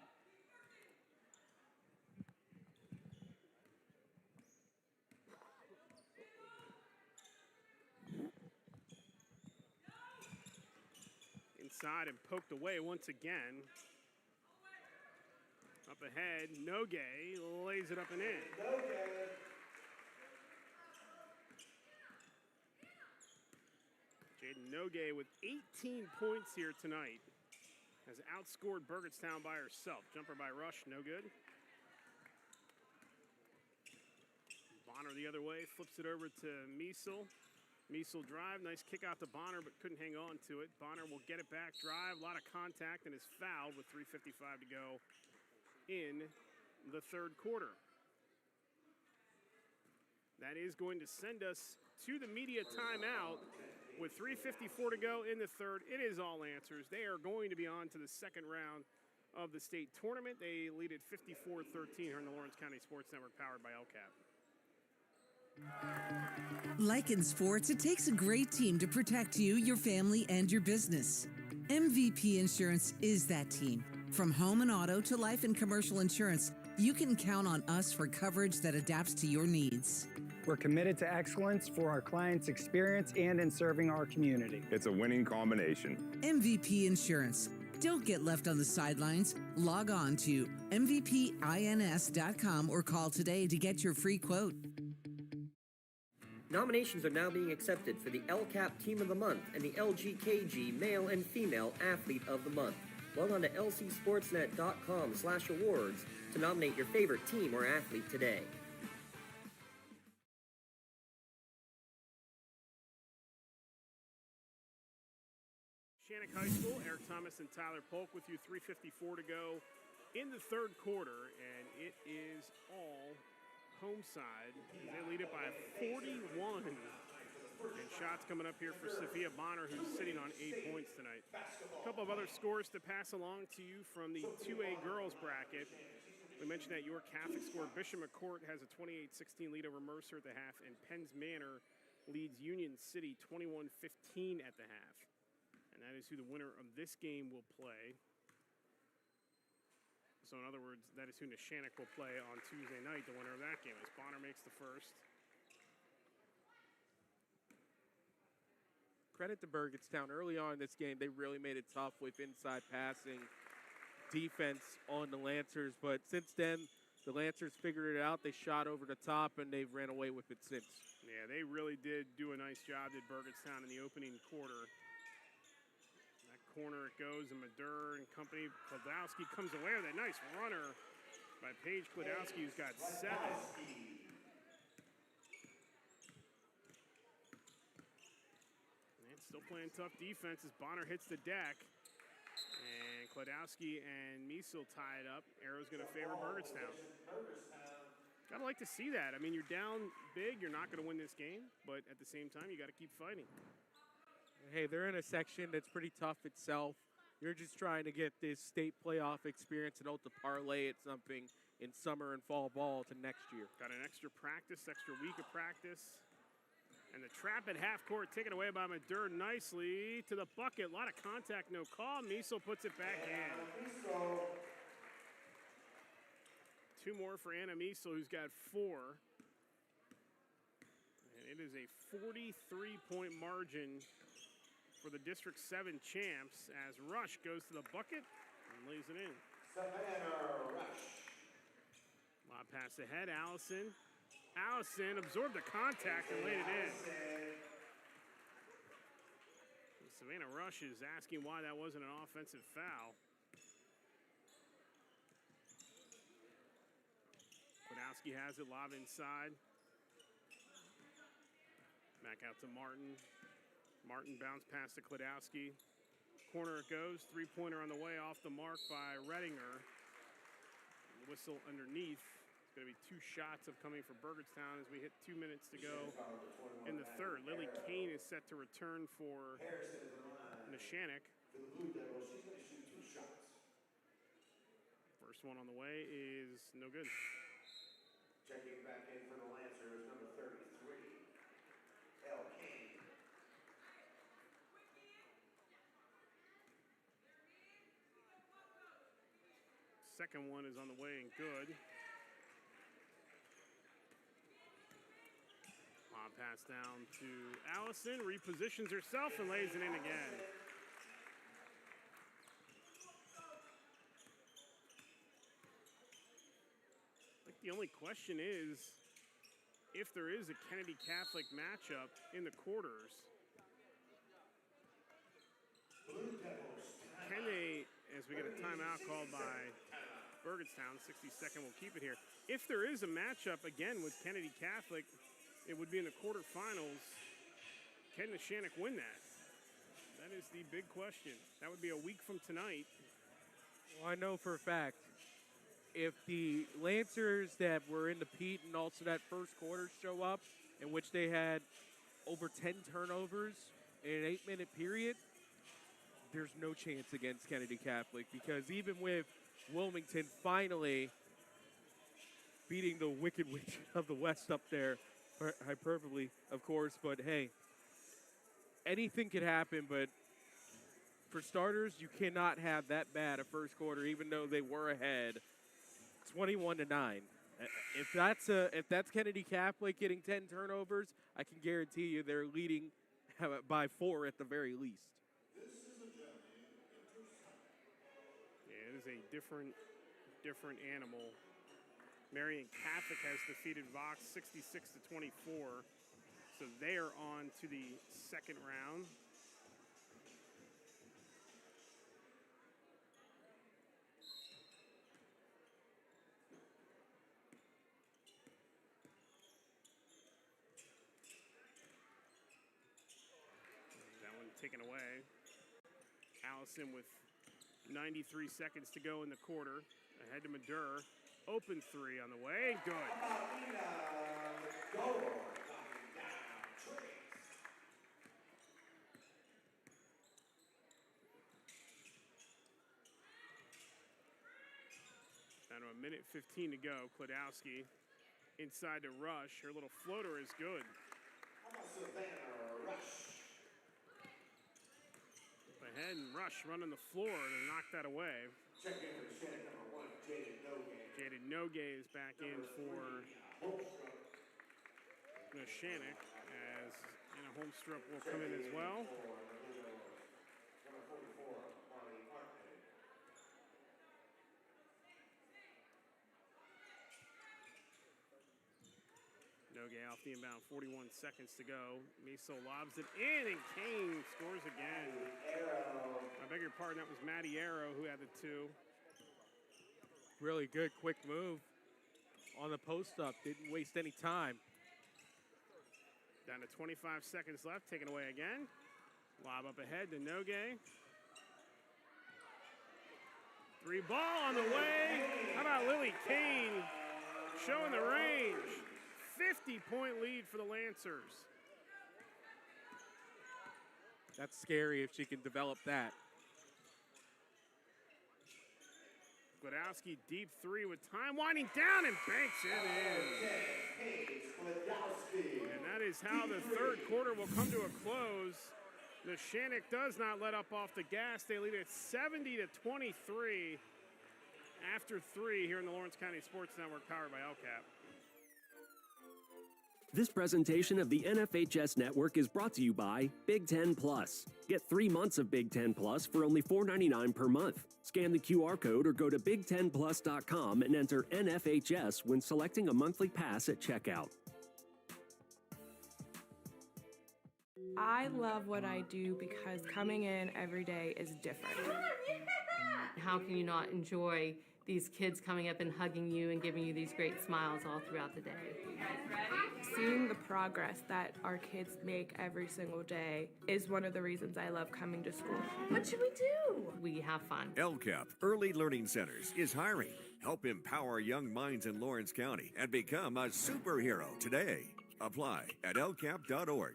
S2: Inside and poked away once again. Up ahead, Nogue lays it up and in. Jaden Nogue with 18 points here tonight. Has outscored Burgettstown by herself. Jumper by Rush, no good. Bonner the other way, flips it over to Miesel. Miesel drive, nice kick out to Bonner, but couldn't hang on to it. Bonner will get it back, drive, a lot of contact, and is fouled with 3:55 to go in the third quarter. That is going to send us to the media timeout with 3:54 to go in the third. It is all answers. They are going to be on to the second round of the state tournament. They lead at 54-13 here in the Lawrence County Sports Network, powered by LCAP.
S19: Like in sports, it takes a great team to protect you, your family, and your business. MVP Insurance is that team. From home and auto to life and commercial insurance, you can count on us for coverage that adapts to your needs.
S12: We're committed to excellence for our clients' experience and in serving our community.
S13: It's a winning combination.
S19: MVP Insurance. Don't get left on the sidelines. Log on to mvpins.com or call today to get your free quote.
S3: Nominations are now being accepted for the LCAP Team of the Month and the LGKG Male and Female Athlete of the Month. Log on to lcsportsnet.com/awards to nominate your favorite team or athlete today.
S2: Neshannock High School, Eric Thomas and Tyler Polk with you. 3:54 to go in the third quarter, and it is all home side. They lead it by 41. And shots coming up here for Sophia Bonner, who's sitting on 8 points tonight. A couple of other scores to pass along to you from the 2A girls bracket. We mentioned that York Catholic scored. Bishop McCourt has a 28-16 lead over Mercer at the half, and Penns Manor leads Union City 21-15 at the half. And that is who the winner of this game will play. So in other words, that is who Neshannock will play on Tuesday night, the winner of that game, as Bonner makes the first.
S8: Credit to Burgettstown. Early on in this game, they really made it tough with inside passing defense on the Lancers. But since then, the Lancers figured it out. They shot over the top, and they've ran away with it since.
S2: Yeah, they really did do a nice job, did Burgettstown, in the opening quarter. Corner it goes, and Madur and company. Klodowski comes away with a nice runner by Paige Klodowski, who's got 7. And still playing tough defense as Bonner hits the deck. And Klodowski and Miesel tie it up. Arrow's going to favor Burgettstown. Gotta like to see that. I mean, you're down big, you're not going to win this game, but at the same time, you got to keep fighting.
S8: Hey, they're in a section that's pretty tough itself. You're just trying to get this state playoff experience and hope to parlay it something in summer and fall ball to next year.
S2: Got an extra week of practice. And the trap at half court taken away by Madur nicely to the bucket. A lot of contact, no call. Miesel puts it back in. 2 more for Anna Miesel, who's got 4. And it is a 43-point margin for the District 7 champs as Rush goes to the bucket and lays it in. Lob pass ahead, Allison. Allison absorbed the contact and laid it in. And Savannah Rush is asking why that wasn't an offensive foul. Klodowski has it, lob inside. Back out to Martin. Martin bounce pass to Klodowski. Corner it goes. 3-pointer on the way, off the mark by Rettinger. Whistle underneath going to be 2 shots upcoming for Burgettstown as we hit 2 minutes to go in the third. Lily Kane is set to return for Neshannock.
S18: For the Blue Devils, she's going to shoot 2 shots.
S2: First one on the way is no good.
S18: Checking back in for the Lancers, number 33, L. Kane.
S2: Second one is on the way and good. On pass down to Allison, repositions herself and lays it in again. I think the only question is if there is a Kennedy Catholic matchup in the quarters. Can they, as we get a timeout called by Burgettstown, 62nd, we'll keep it here. If there is a matchup, again, with Kennedy Catholic, it would be in the quarterfinals. Can Neshannock win that? That is the big question. That would be a week from tonight.
S8: Well, I know for a fact, if the Lancers that were in the Pete and also that first quarter show up, in which they had over 10 turnovers in an 8-minute period, there's no chance against Kennedy Catholic, because even with Wilmington finally beating the Wicked Witch of the West up there, hyperbole, of course, but hey, anything could happen, but for starters, you cannot have that bad a first quarter, even though they were ahead 21-9. If that's Kennedy Catholic getting 10 turnovers, I can guarantee you they're leading by 4 at the very least.
S2: Yeah, it is a different animal. Marion Catholic has defeated Vox 66-24, so they are on to the second round. That one taken away. Allison with 93 seconds to go in the quarter. Ahead to Madur. Open 3 on the way. Good. Down to a minute 15 to go. Klodowski inside to Rush. Her little floater is good. Ahead and Rush running the floor to knock that away. Jaded Nogue is back in for Neshannock, as Anna Holmstrup will come in as well. Nogue off the inbound, 41 seconds to go. Miso lobs it in, and Kane scores again. I beg your pardon, that was Maddie Arrow who had the 2.
S8: Really good, quick move on the post-up. Didn't waste any time.
S2: Down to 25 seconds left, taken away again. Lob up ahead to Nogue. 3 ball on the way. How about Lily Kane showing the range? 50-point lead for the Lancers.
S8: That's scary if she can develop that.
S2: Klodowski deep 3 with time winding down and banks it in. And that is how the third quarter will come to a close. Neshannock does not let up off the gas. They lead at 70-23 after 3 here in the Lawrence County Sports Network, powered by LCAP.
S13: This presentation of the NFHS Network is brought to you by Big Ten Plus. Get 3 months of Big Ten Plus for only $4.99 per month. Scan the QR code or go to big10plus.com and enter NFHS when selecting a monthly pass at checkout.
S15: I love what I do because coming in every day is different.
S11: How can you not enjoy these kids coming up and hugging you and giving you these great smiles all throughout the day?
S15: Seeing the progress that our kids make every single day is one of the reasons I love coming to school.
S11: What should we do? We have fun.
S16: LCAP Early Learning Centers is hiring.
S4: Help empower young minds in Lawrence County and become a superhero today. Apply at lcap.org.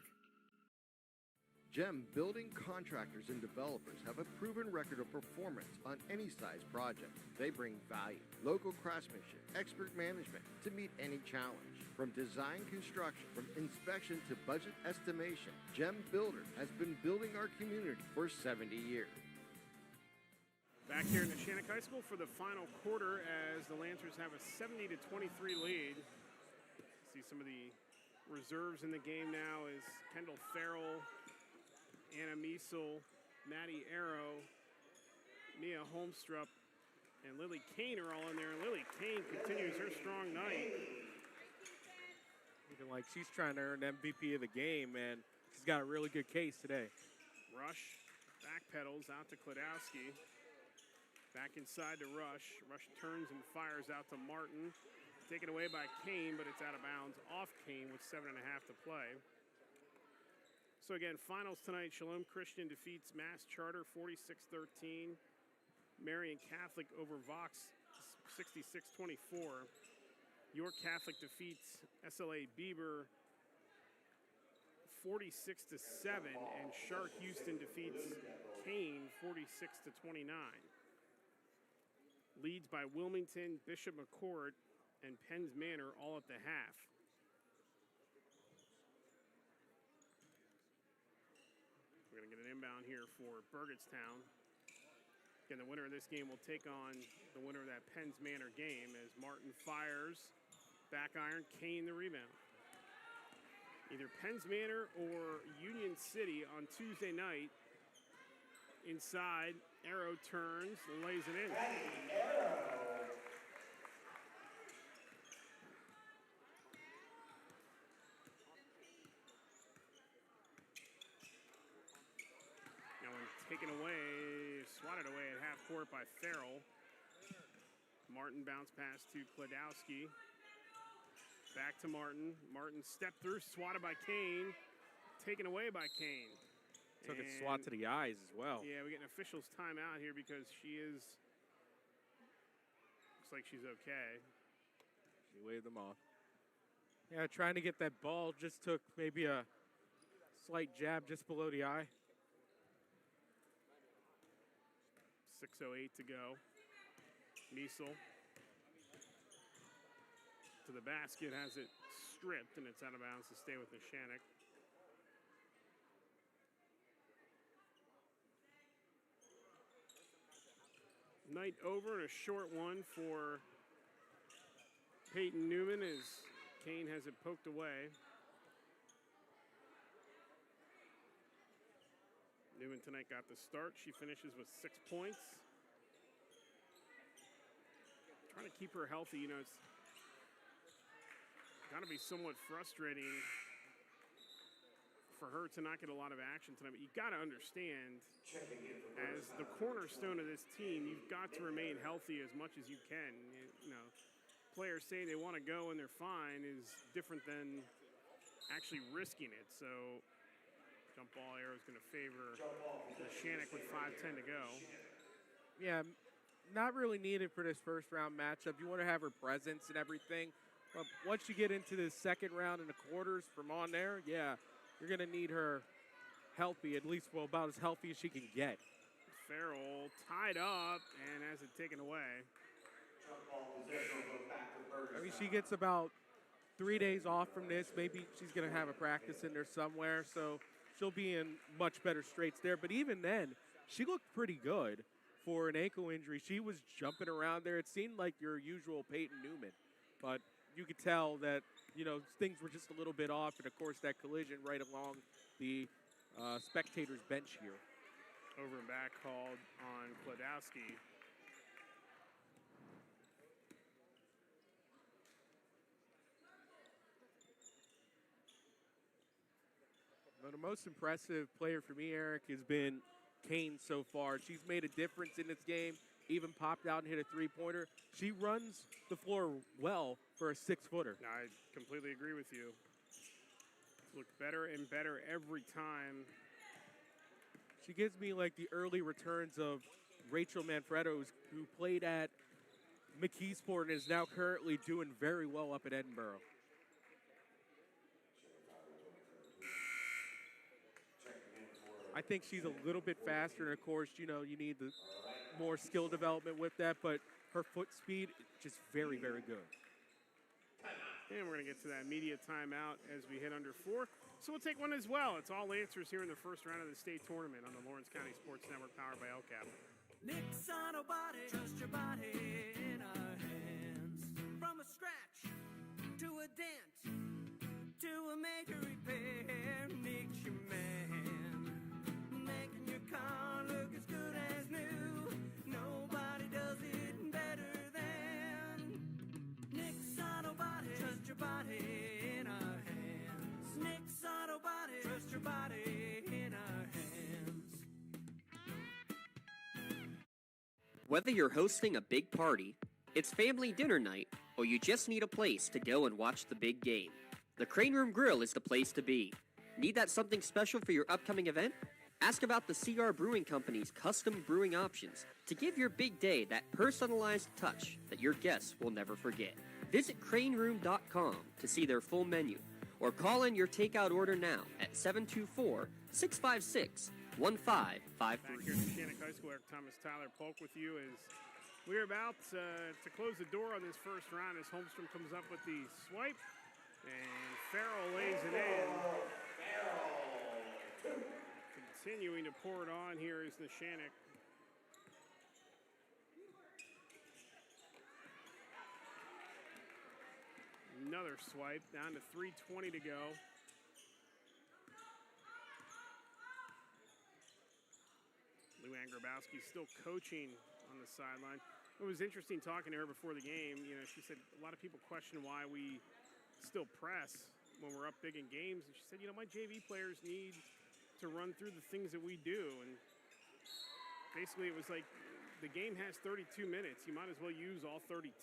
S14: GEM building contractors and developers have a proven record of performance on any size project. They bring value, local craftsmanship, expert management to meet any challenge. From design construction, from inspection to budget estimation, GEM Builder has been building our community for 70 years.
S2: Back here in Neshannock High School for the final quarter as the Lancers have a 70-23 lead. See some of the reserves in the game now is Kendall Farrell, Anna Miesel, Maddie Arrow, Mia Holmstrup, and Lily Kane are all in there. And Lily Kane continues her strong night.
S8: Even like she's trying to earn MVP of the game, and she's got a really good case today.
S2: Rush backpedals out to Klodowski. Back inside to Rush. Rush turns and fires out to Martin. Taken away by Kane, but it's out of bounds off Kane with 7.5 to play. So again, finals tonight, Shalom Christian defeats Mass Charter 46-13. Marian Catholic over Vox 66-24. York Catholic defeats SLA Bieber 46-7. And Shark Houston defeats Kane 46-29. Leads by Wilmington, Bishop McCourt, and Penns Manor all at the half. We're going to get an inbound here for Burgettstown. Again, the winner of this game will take on the winner of that Penns Manor game as Martin fires, back iron, Kane the rebound. Either Penns Manor or Union City on Tuesday night. Inside, Arrow turns and lays it in. Taken away, swatted away at half court by Farrell. Martin bounce pass to Klodowski. Back to Martin. Martin stepped through, swatted by Kane. Taken away by Kane.
S8: Took a swat to the eyes as well.
S2: Yeah, we get an official's timeout here because she is, looks like she's okay.
S8: She waved them off. Yeah, trying to get that ball just took maybe a slight jab just below the eye.
S2: 6:08 to go. Miesel to the basket, has it stripped, and it's out of bounds to stay with Neshannock. Night over and a short one for Peyton Newman as Kane has it poked away. Newman tonight got the start. She finishes with 6 points. Trying to keep her healthy. You know, it's got to be somewhat frustrating for her to not get a lot of action tonight. But you got to understand, as the cornerstone of this team, you've got to remain healthy as much as you can. You know, players saying they want to go and they're fine is different than actually risking it. So jump ball arrow is going to favor Neshannock with 5:10 to go.
S8: Yeah, not really needed for this first round matchup. You want to have her presence and everything. But once you get into the second round and the quarters from on there, yeah, you're going to need her healthy, at least, well, about as healthy as she can get.
S2: Farrell tied up and has it taken away.
S8: I mean, she gets about 3 days off from this. Maybe she's going to have a practice in there somewhere, so she'll be in much better straits there. But even then, she looked pretty good for an ankle injury. She was jumping around there. It seemed like your usual Peyton Newman, but you could tell that, you know, things were just a little bit off, and of course that collision right along the spectators' bench here.
S2: Over and back called on Klodowski.
S8: Well, the most impressive player for me, Eric, has been Kane so far. She's made a difference in this game, even popped out and hit a three-pointer. She runs the floor well for a 6-footer.
S2: I completely agree with you. Looked better and better every time.
S8: She gives me like the early returns of Rachel Manfredo, who played at McKeesport is now currently doing very well up at Edinboro. I think she's a little bit faster, and of course, you need the more skill development with that, but her foot speed is just very, very good.
S2: And we're going to get to that media timeout as we hit under 4. So we'll take one as well. It's all answers here in the first round of the state tournament on the Lawrence County Sports Network, powered by LCAP.
S5: Nick's Auto Body, trust your body in our hands. From a scratch to a dent to a major repair, Nick's your man. Making your car look as good as new. Nobody does it better than Nick's Auto Body. Trust your body in our hands. Nick's Auto Body. Trust your body in our hands.
S3: Whether you're hosting a big party, it's family dinner night, or you just need a place to go and watch the big game, the Crane Room Grill is the place to be. Need that something special for your upcoming event? Ask about the CR Brewing Company's custom brewing options to give your big day that personalized touch that your guests will never forget. Visit craneroom.com to see their full menu, or call in your takeout order now at 724-656-1553.
S2: Back here at Neshannock High School, Eric Thomas, Tyler Polk with you as we're about to close the door on this first round as Holmstrom comes up with the swipe, and Farrell lays it in. Continuing to pour it on here is Neshannock. Another swipe, down to 3:20 to go. Luann Grabowski still coaching on the sideline. It was interesting talking to her before the game. She said a lot of people question why we still press when we're up big in games. And she said, my JV players need to run through the things that we do. And basically it was like the game has 32 minutes. You might as well use all 32.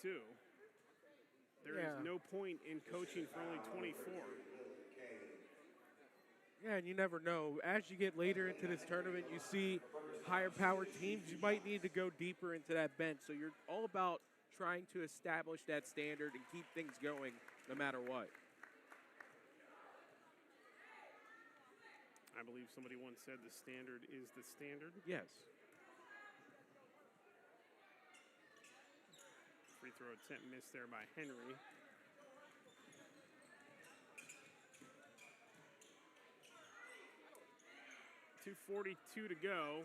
S2: There is no point in coaching for only 24.
S8: Yeah, and you never know. As you get later into this tournament, you see higher power teams, you might need to go deeper into that bench. So you're all about trying to establish that standard and keep things going no matter what.
S2: I believe somebody once said the standard is the standard.
S8: Yes.
S2: Free throw attempt missed there by Henry. .242 to go.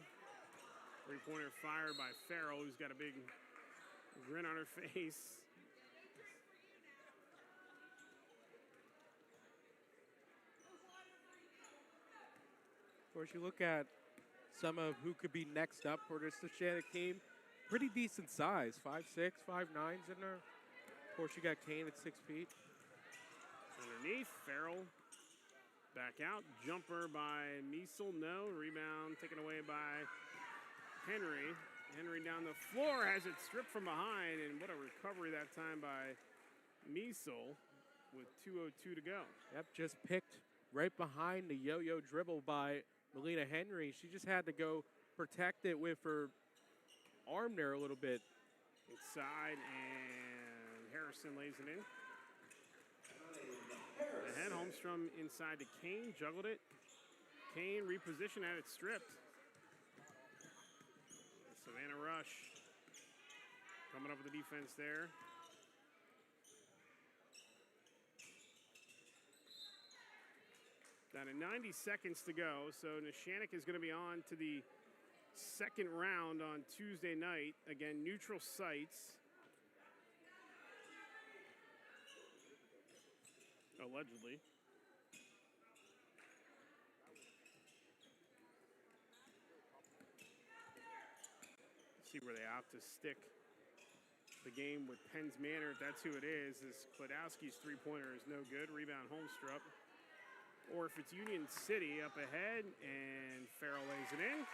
S2: Three-pointer fired by Farrell, who's got a big grin on her face.
S8: Of course, you look at some of who could be next up for this Neshannock team. Pretty decent size, 5'6", 5'9's in there. Of course, you got Kane at 6 feet.
S2: Underneath, Farrell back out. Jumper by Miesel, no. Rebound taken away by Henry. Henry down the floor, has it stripped from behind, and what a recovery that time by Miesel with 2:02 to go.
S8: Yep, just picked right behind the yo-yo dribble by Melina Henry. She just had to go protect it with her arm there a little bit.
S2: Inside, and Harrison lays it in. Ahead, Holmstrom inside to Kane, juggled it. Kane repositioned, had it stripped. Savannah Rush coming up with the defense there. Down to 90 seconds to go, so Neshannock is going to be on to the second round on Tuesday night. Again, neutral sites. Allegedly. See where they opt to stick the game with Penn's Manor. If that's who it is. This Klodowski's three-pointer is no good. Rebound Holmstrup. Or if it's Union City up ahead, and Farrell lays it in.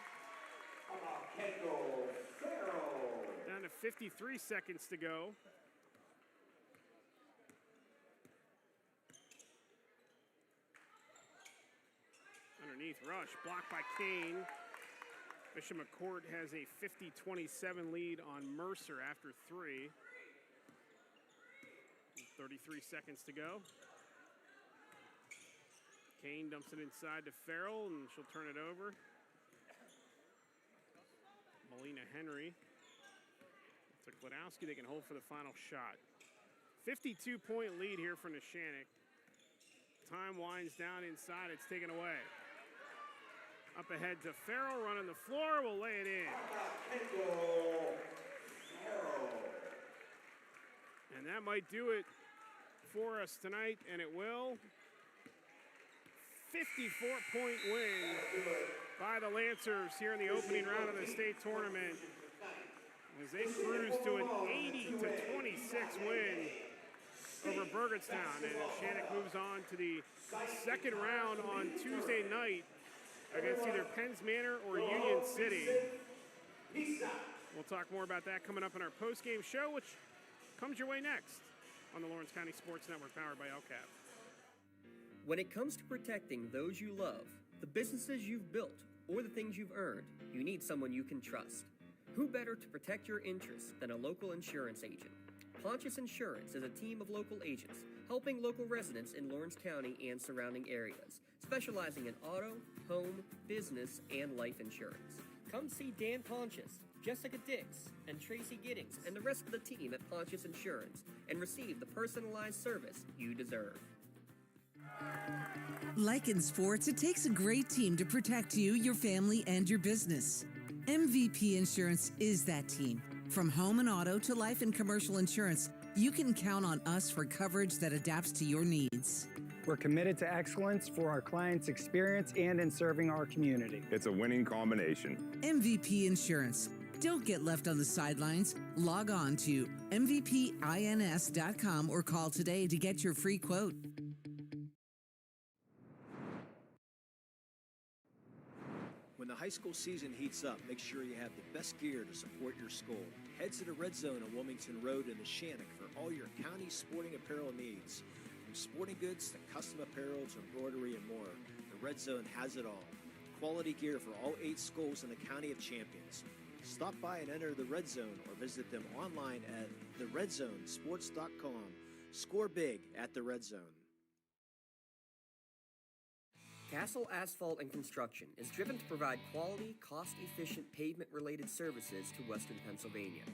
S2: Down to 53 seconds to go. Underneath, Rush, blocked by Kane. Bishop McCourt has a 50-27 lead on Mercer after 3. 33 seconds to go. Kane dumps it inside to Farrell, and she'll turn it over. Melina Henry to Klodowski. They can hold for the final shot. 52-point lead here for Neshannock. Time winds down inside. It's taken away. Up ahead to Farrell, running the floor, will lay it in. And that might do it for us tonight, and it will. 54-point win by the Lancers here in the opening round of the state tournament, as they cruise to an 80-26 win over Burgettstown. And Neshannock moves on to the second round on Tuesday night against either Penns Manor or Union City. We'll talk more about that coming up in our post-game show, which comes your way next on the Lawrence County Sports Network, powered by LCAP.
S3: When it comes to protecting those you love, the businesses you've built, or the things you've earned, you need someone you can trust. Who better to protect your interests than a local insurance agent? Pontius Insurance is a team of local agents helping local residents in Lawrence County and surrounding areas, specializing in auto, home, business, and life insurance. Come see Dan Pontius, Jessica Dix, and Tracy Giddings, and the rest of the team at Pontius Insurance, and receive the personalized service you deserve.
S19: Like in sports, it takes a great team to protect you, your family, and your business. MVP Insurance is that team. From home and auto to life and commercial insurance, you can count on us for coverage that adapts to your needs.
S12: We're committed to excellence for our clients' experience and in serving our community.
S6: It's a winning combination.
S19: MVP Insurance. Don't get left on the sidelines. Log on to mvpins.com or call today to get your free quote.
S16: When the high school season heats up, make sure you have the best gear to support your school. Head to the Red Zone on Wilmington Road in Neshannock for all your county sporting apparel needs. From sporting goods to custom apparel to embroidery and more, the Red Zone has it all. Quality gear for all 8 schools in the County of Champions. Stop by and enter the Red Zone or visit them online at theredzonesports.com. Score big at the Red Zone.
S3: Castle Asphalt and Construction is driven to provide quality, cost-efficient pavement-related services to Western Pennsylvania.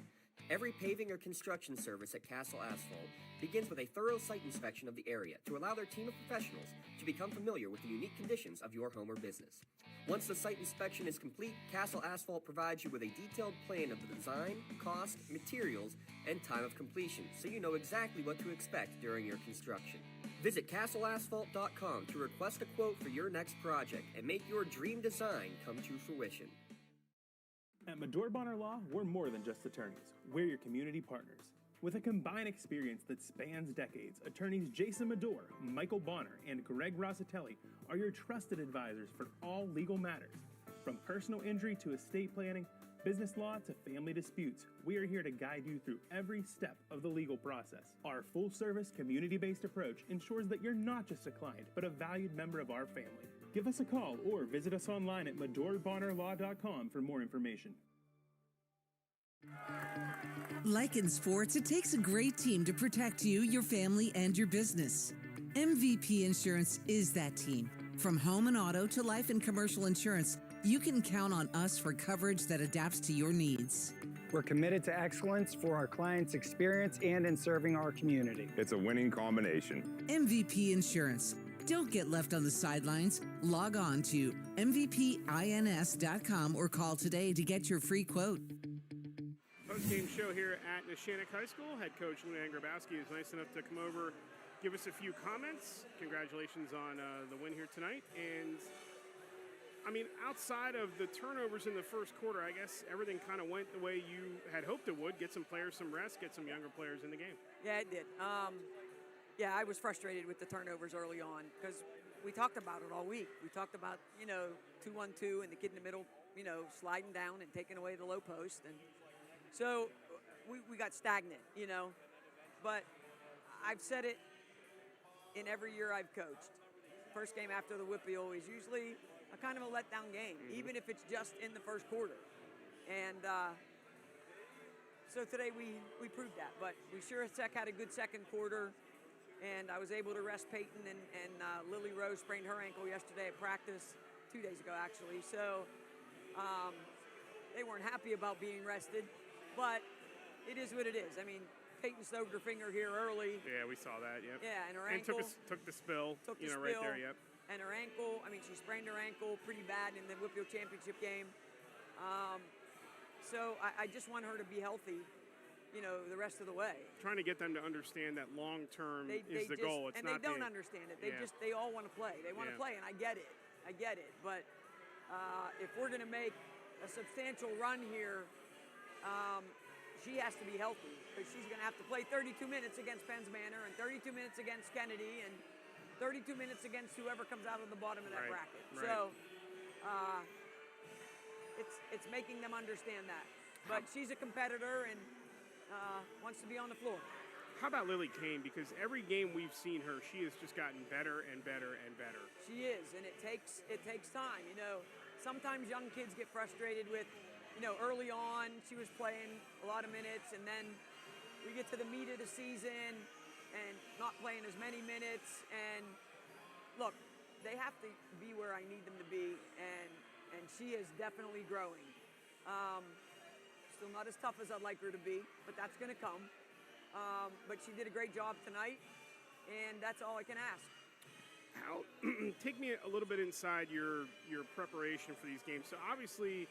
S3: Every paving or construction service at Castle Asphalt begins with a thorough site inspection of the area to allow their team of professionals to become familiar with the unique conditions of your home or business. Once the site inspection is complete, Castle Asphalt provides you with a detailed plan of the design, cost, materials, and time of completion, so you know exactly what to expect during your construction. Visit castleasphalt.com to request a quote for your next project and make your dream design come to fruition.
S17: At Medore Bonner Law, we're more than just attorneys. We're your community partners. With a combined experience that spans decades, attorneys Jason Medore, Michael Bonner, and Greg Rossitelli are your trusted advisors for all legal matters. From personal injury to estate planning, business law to family disputes, we are here to guide you through every step of the legal process. Our full-service, community-based approach ensures that you're not just a client, but a valued member of our family. Give us a call or visit us online at MedoreBonnerLaw.com for more information.
S19: Like in sports, it takes a great team to protect you, your family, and your business. MVP Insurance is that team. From home and auto to life and commercial insurance, you can count on us for coverage that adapts to your needs.
S12: We're committed to excellence for our clients' experience and in serving our community.
S6: It's a winning combination.
S19: MVP Insurance. Don't get left on the sidelines. Log on to mvpins.com or call today to get your free quote.
S2: Post-game show here at Neshannock High School. Head coach Luann Grabowski is nice enough to come over, give us a few comments. Congratulations on the win here tonight. And I mean, outside of the turnovers in the first quarter, I guess everything kind of went the way you had hoped it would. Get some players some rest, get some younger players in the game.
S20: Yeah, it did. Yeah, I was frustrated with the turnovers early on because we talked about it all week. We talked about, 2-1-2 and the kid in the middle, sliding down and taking away the low post. And so we got stagnant, But I've said it in every year I've coached. First game after the Whippeal is usually a kind of a letdown game, even if it's just in the first quarter. And so today we proved that. But we sure as heck had a good second quarter. And I was able to rest Peyton, and Lily Rose sprained her ankle yesterday at practice, 2 days ago actually. So they weren't happy about being rested, but it is what it is. I mean, Peyton stoved her finger here early.
S2: Yeah, we saw that. Yep.
S20: Yeah, and her
S2: and
S20: ankle
S2: took the spill.
S20: took the
S2: right
S20: spill,
S2: there. Yep.
S20: And her ankle. I mean, she sprained her ankle pretty bad in the Whitfield Championship game. So I just want her to be healthy, the rest of the way.
S2: Trying to get them to understand that long term is the goal. It's
S20: and
S2: not
S20: they don't understand it. They all want to play. They want to play, and I get it. But if we're going to make a substantial run here, she has to be healthy, because she's going to have to play 32 minutes against Penns Manor and 32 minutes against Kennedy and 32 minutes against whoever comes out of the bottom of that bracket.
S2: Right.
S20: So it's making them understand that. But she's a competitor and wants to be on the floor.
S2: How about Lily Kane? Because every game we've seen her, she has just gotten better and better and better.
S20: She is, and it takes time. Sometimes young kids get frustrated with, early on she was playing a lot of minutes, and then we get to the meat of the season and not playing as many minutes. And look, they have to be where I need them to be, and she is definitely growing. Still not as tough as I'd like her to be, but that's going to come. But she did a great job tonight, and that's all I can ask.
S2: Take me a little bit inside your preparation for these games. So obviously,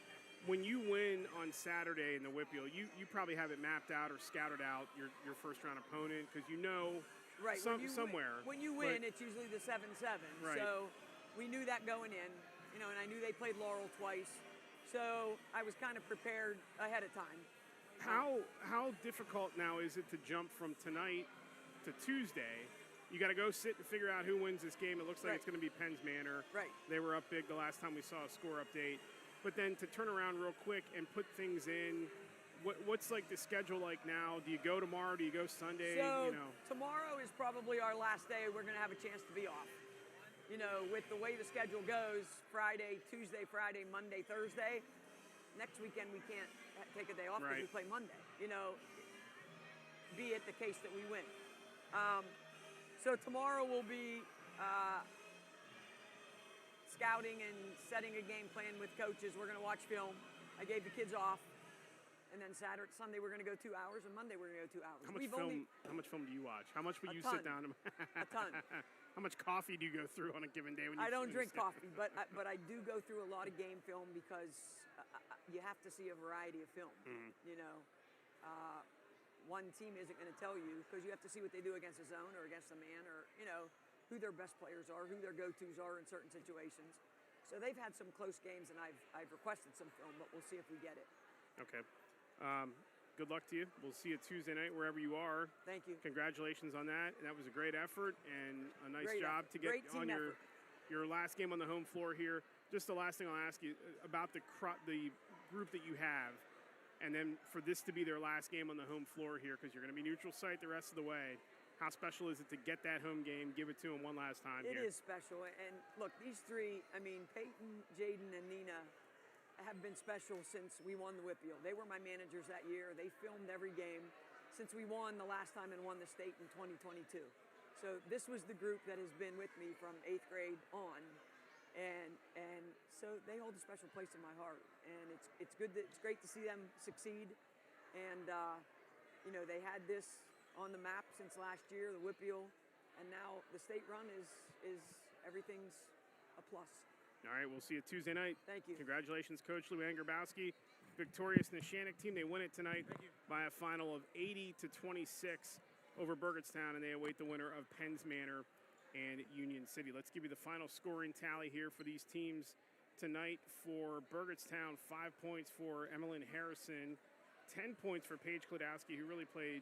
S2: when you win on Saturday in the Whitfield, you probably have it mapped out or scouted out your first round opponent, because
S20: right
S2: somewhere.
S20: When you win, it's usually the 7-7.
S2: Right.
S20: So we knew that going in, and I knew they played Laurel twice. So I was kind of prepared ahead of time.
S2: How difficult now is it to jump from tonight to Tuesday? You got to go sit and figure out who wins this game. It looks like it's going to be Penns Manor.
S20: Right.
S2: They were up big the last time we saw a score update. But then to turn around real quick and put things in, what's like the schedule like now? Do you go tomorrow? Do you go Sunday?
S20: So tomorrow is probably our last day. We're going to have a chance to be off. With the way the schedule goes, Friday, Tuesday, Friday, Monday, Thursday. Next weekend we can't take a day off because we play Monday. Be it the case that we win. So tomorrow will be scouting and setting a game plan with coaches. We're going to watch film. I gave the kids off. And then Sunday we're going to go 2 hours, and Monday we're going to go 2 hours.
S2: How much film do you watch? How much will you sit down?
S20: A ton.
S2: How much coffee do you go through on a given day?
S20: I don't drink coffee, but I do go through a lot of game film, because you have to see a variety of film. One team isn't going to tell you, because you have to see what they do against a zone or against a man, or who their best players are, who their go-tos are in certain situations. So they've had some close games, and I've requested some film, but we'll see if we get it.
S2: Okay. Good luck to you. We'll see you Tuesday night wherever you are.
S20: Thank you.
S2: Congratulations on that. That was a great effort and a nice job to get on your last game on the home floor here. Just the last thing I'll ask you about the group that you have, and then for this to be their last game on the home floor here, because you're going to be neutral site the rest of the way. How special is it to get that home game, give it to them one last time here?
S20: It is special. And look, these three, Peyton, Jaden, and Nina have been special since we won the Whitfield. They were my managers that year. They filmed every game since we won the last time and won the state in 2022. So this was the group that has been with me from 8th grade on. And so they hold a special place in my heart. And it's great to see them succeed. And, they had this on the map since last year, the Whitfield, and now the state run is everything's a plus.
S2: All right, we'll see you Tuesday night.
S20: Thank you.
S2: Congratulations, Coach Luann Grabowski. Victorious Neshannock team. They win it tonight by a final of 80-26 over Burgettstown, and they await the winner of Penns Manor and Union City. Let's give you the final scoring tally here for these teams tonight. For Burgettstown, 5 points for Emmeline Harrison, 10 points for Paige Klodowski, who really played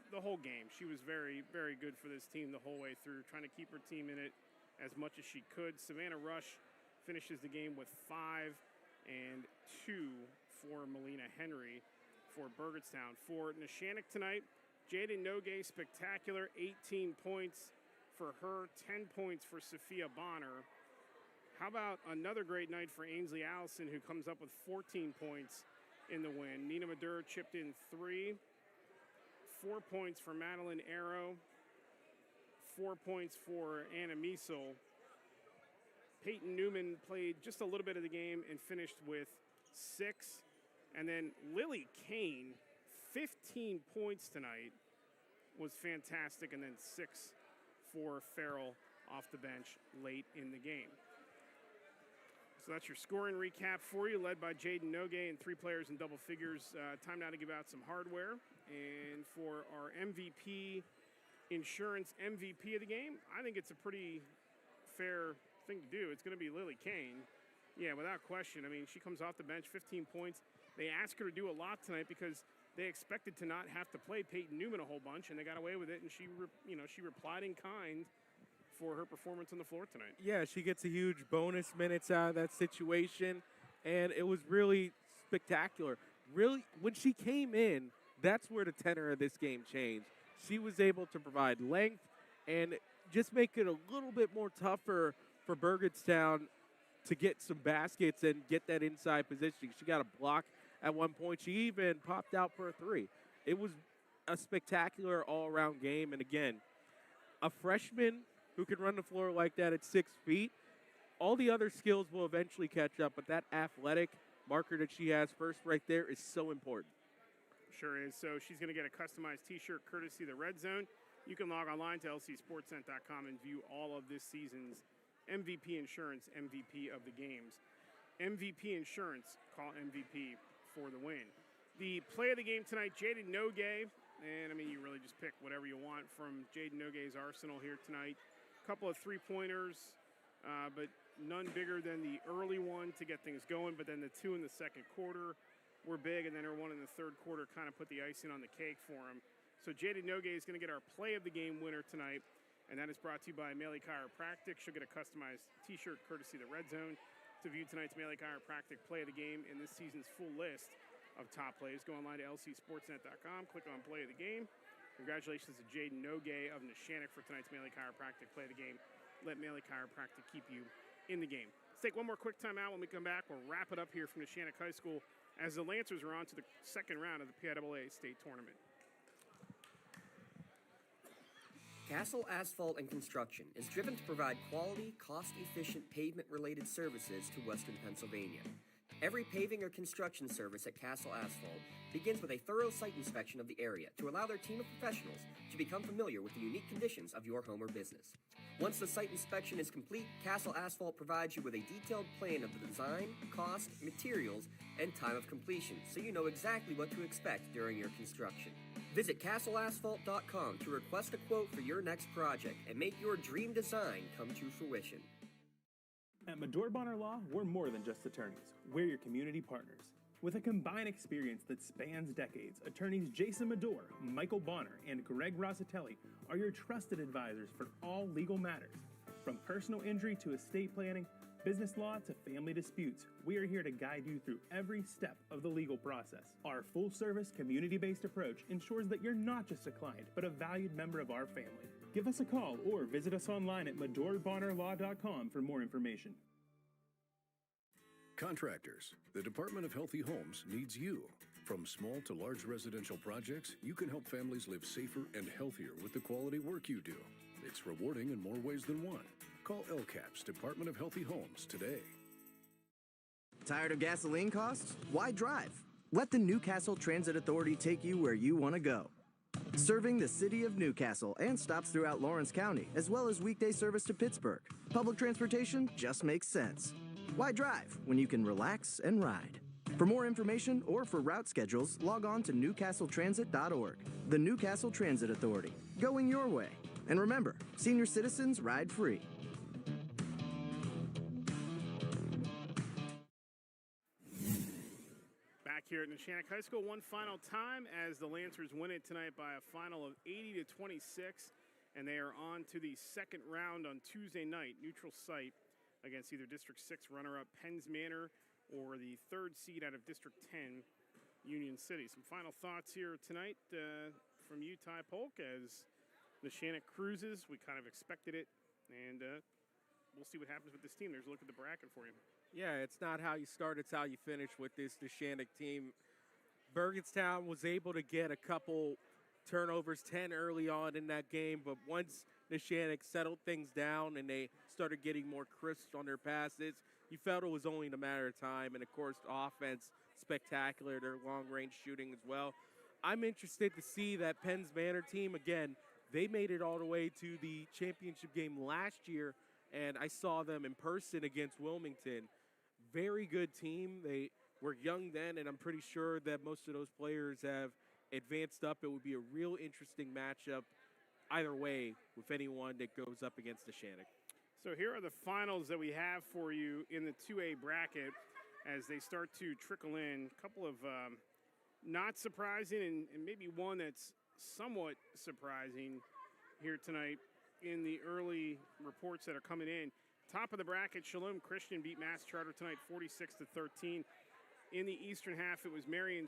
S2: the whole game. She was very, very good for this team the whole way through, trying to keep her team in it as much as she could. Savannah Rush finishes the game with 5 and 2 for Melina Henry for Burgettstown. For Neshannock tonight, Jaden Nogue, spectacular, 18 points for her, 10 points for Sophia Bonner. How about another great night for Ainsley Allison, who comes up with 14 points in the win. Nina Madur chipped in 3. 4 points for Madeline Arrow. 4 points for Anna Miesel. Peyton Newman played just a little bit of the game and finished with 6. And then Lily Kane, 15 points tonight, was fantastic. And then 6 for Farrell off the bench late in the game. So that's your scoring recap for you, led by Jaden Nogue and 3 players in double figures. Time now to give out some hardware. And for our MVP insurance MVP of the game, I think it's a pretty fair thing to do. It's going to be Lily Kane. Yeah, without question. I mean, she comes off the bench, 15 points. They asked her to do a lot tonight because they expected to not have to play Peyton Newman a whole bunch, and they got away with it. And she replied in kind for her performance on the floor tonight.
S8: Yeah, she gets a huge bonus minutes out of that situation, and it was really spectacular. Really, when she came in, that's where the tenor of this game changed. She was able to provide length and just make it a little bit more tougher for Burgettstown to get some baskets and get that inside positioning. She got a block at one point. She even popped out for a 3. It was a spectacular all-around game, and again, a freshman who can run the floor like that at 6 feet, all the other skills will eventually catch up, but that athletic marker that she has first right there is so important.
S2: Sure is. So she's going to get a customized T-shirt courtesy of the Red Zone. You can log online to lcsportsnet.com and view all of this season's MVP Insurance MVP of the games. MVP Insurance, call MVP for the win. The play of the game tonight, Jaden Nogue. And, I mean, you really just pick whatever you want from Jaden Nogue's arsenal here tonight. Couple of 3-pointers, but none bigger than the early one to get things going. But then the 2 in the second quarter were big, and then her 1 in the third quarter kind of put the icing on the cake for him. So Jaden Nogue is going to get our play of the game winner tonight, and that is brought to you by Melee Chiropractic. She'll get a customized T-shirt courtesy of the Red Zone. To view tonight's Melee Chiropractic play of the game and this season's full list of top plays, go online to lcsportsnet.com, click on play of the game. Congratulations to Jaden Nogue of Neshannock for tonight's Melee Chiropractic play of the game. Let Melee Chiropractic keep you in the game. Let's take one more quick timeout. When we come back, we'll wrap it up here from Neshannock High School as the Lancers are on to the second round of the PIAA State Tournament.
S3: Castle Asphalt and Construction is driven to provide quality, cost-efficient pavement-related services to Western Pennsylvania. Every paving or construction service at Castle Asphalt begins with a thorough site inspection of the area to allow their team of professionals to become familiar with the unique conditions of your home or business. Once the site inspection is complete, Castle Asphalt provides you with a detailed plan of the design, cost, materials, and time of completion, so you know exactly what to expect during your construction. Visit castleasphalt.com to request a quote for your next project and make your dream design come to fruition.
S17: At Medore Bonner Law, we're more than just attorneys. We're your community partners. With a combined experience that spans decades, attorneys Jason Medore, Michael Bonner, and Greg Rossitelli are your trusted advisors for all legal matters. From personal injury to estate planning, business law to family disputes, we are here to guide you through every step of the legal process. Our full-service, community-based approach ensures that you're not just a client, but a valued member of our family. Give us a call or visit us online at MedoreBonnerLaw.com for more information.
S21: Contractors, the Department of Healthy Homes needs you. From small to large residential projects, you can help families live safer and healthier with the quality work you do. It's rewarding in more ways than one. Call LCAP's Department of Healthy Homes today.
S22: Tired of gasoline costs? Why drive? Let the Newcastle Transit Authority take you where you want to go. Serving the city of Newcastle and stops throughout Lawrence County, as well as weekday service to Pittsburgh. Public transportation just makes sense. Why drive when you can relax and ride? For more information or for route schedules, log on to newcastletransit.org. The Newcastle Transit Authority, going your way. And remember, senior citizens ride free.
S2: Back here at Neshannock High School one final time as the Lancers win it tonight by a final of 80-26, and they are on to the second round on Tuesday night, neutral site against either District 6 runner-up Penns Manor or the third seed out of District 10, Union City. Some final thoughts here tonight from you, Ty Polk, as Neshannock cruises. We kind of expected it, and we'll see what happens with this team. There's a look at the bracket for you.
S8: Yeah, it's not how you start, it's how you finish with this Neshannock team. Burgettstown was able to get a couple turnovers, 10 early on in that game, but once Neshannock settled things down and they started getting more crisp on their passes, you felt it was only a matter of time. And, of course, the offense, spectacular, their long-range shooting as well. I'm interested to see that Penn's Manor team, again, they made it all the way to the championship game last year, and I saw them in person against Wilmington. Very good team. They were young then, and I'm pretty sure that most of those players have advanced up. It would be a real interesting matchup either way with anyone that goes up against Neshannock.
S2: So here are the finals that we have for you in the 2A bracket as they start to trickle in. A couple of not surprising and maybe one that's somewhat surprising here tonight in the early reports that are coming in. Top of the bracket, Shalom Christian beat Mass Charter tonight 46-13. In the eastern half, it was Marion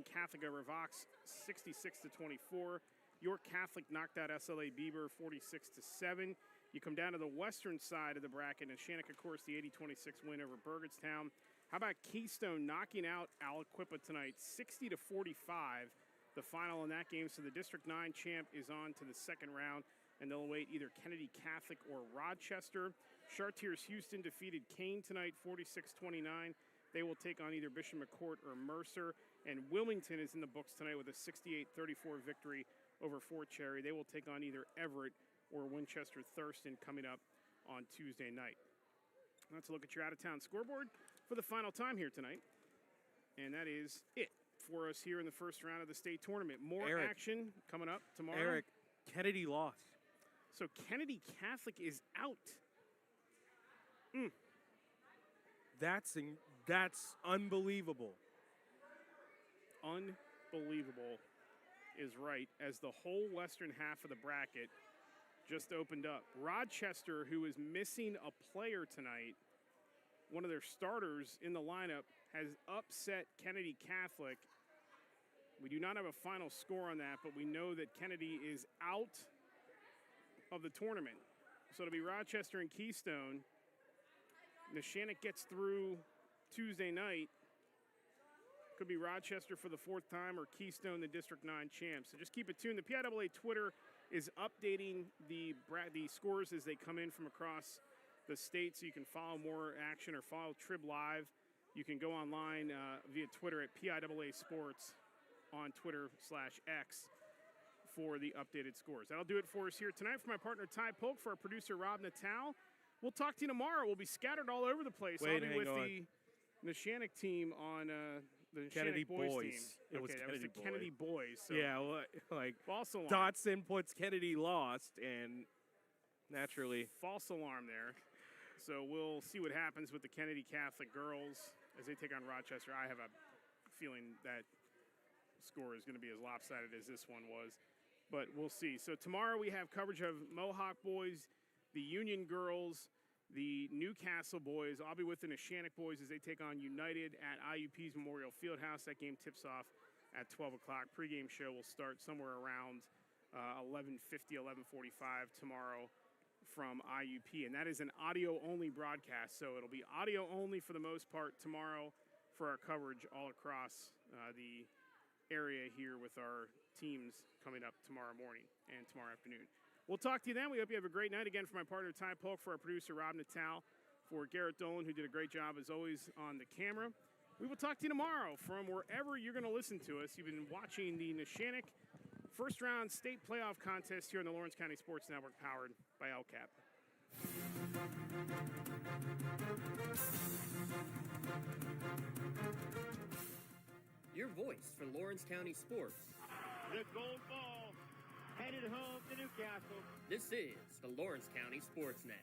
S2: Catholic over Vox 66-24. York Catholic knocked out SLA Beaver 46-7. You come down to the western side of the bracket, and Neshannock, of course, the 80-26 win over Burgettstown. How about Keystone knocking out Aliquippa tonight 60-45? The final in that game, so the District 9 champ is on to the second round, and they'll await either Kennedy Catholic or Rochester. Chartiers Houston defeated Kane tonight 46-29. They will take on either Bishop McCourt or Mercer. And Wilmington is in the books tonight with a 68-34 victory over Fort Cherry. They will take on either Everett or Winchester Thurston coming up on Tuesday night. Let's look at your out-of-town scoreboard for the final time here tonight. And that is it for us here in the first round of the state tournament. More action coming up tomorrow.
S8: Eric, Kennedy lost.
S2: So Kennedy Catholic is out.
S8: That's unbelievable.
S2: Unbelievable is right, as the whole western half of the bracket just opened up. Rochester, who is missing a player tonight, one of their starters in the lineup, has upset Kennedy Catholic. We do not have a final score on that, but we know that Kennedy is out of the tournament. So it'll be Rochester and Keystone. Neshannock gets through Tuesday night. Could be Rochester for the fourth time or Keystone, the District 9 champs. So just keep it tuned. The PIAA Twitter is updating the scores as they come in from across the state, so you can follow more action or follow Trib Live. You can go online via Twitter at PIAA Sports on Twitter/X for the updated scores. That'll do it for us here tonight. For my partner Ty Polk, for our producer Rob Natal. We'll talk to you tomorrow. We'll be scattered all over the place. I'll be with the Neshannock team on the
S8: Kennedy
S2: Neshannock boys
S8: boys.
S2: team. Okay, that was the Kennedy boys. So
S8: Yeah, well, like
S2: false alarm.
S8: Dotson puts Kennedy lost, and naturally.
S2: False alarm there. So we'll see what happens with the Kennedy Catholic girls as they take on Rochester. I have a feeling that score is going to be as lopsided as this one was, but we'll see. So tomorrow we have coverage of Mohawk boys, the Union girls, the Newcastle boys. I'll be with the Neshannock boys as they take on United at IUP's Memorial Fieldhouse. That game tips off at 12 o'clock. Pregame show will start somewhere around 11:50, 11:45 tomorrow from IUP. And that is an audio-only broadcast, so it'll be audio only for the most part tomorrow for our coverage all across the area here with our teams coming up tomorrow morning and tomorrow afternoon. We'll talk to you then. We hope you have a great night. Again, for my partner Ty Polk, for our producer Rob Natal, for Garrett Dolan, who did a great job as always on the camera. We will talk to you tomorrow from wherever you're going to listen to us. You've been watching the Neshannock first round state playoff contest here on the Lawrence County Sports Network, powered by LCAP.
S3: Your voice for Lawrence County sports.
S7: The gold ball headed home to Newcastle.
S3: This is the Lawrence County SportsNet.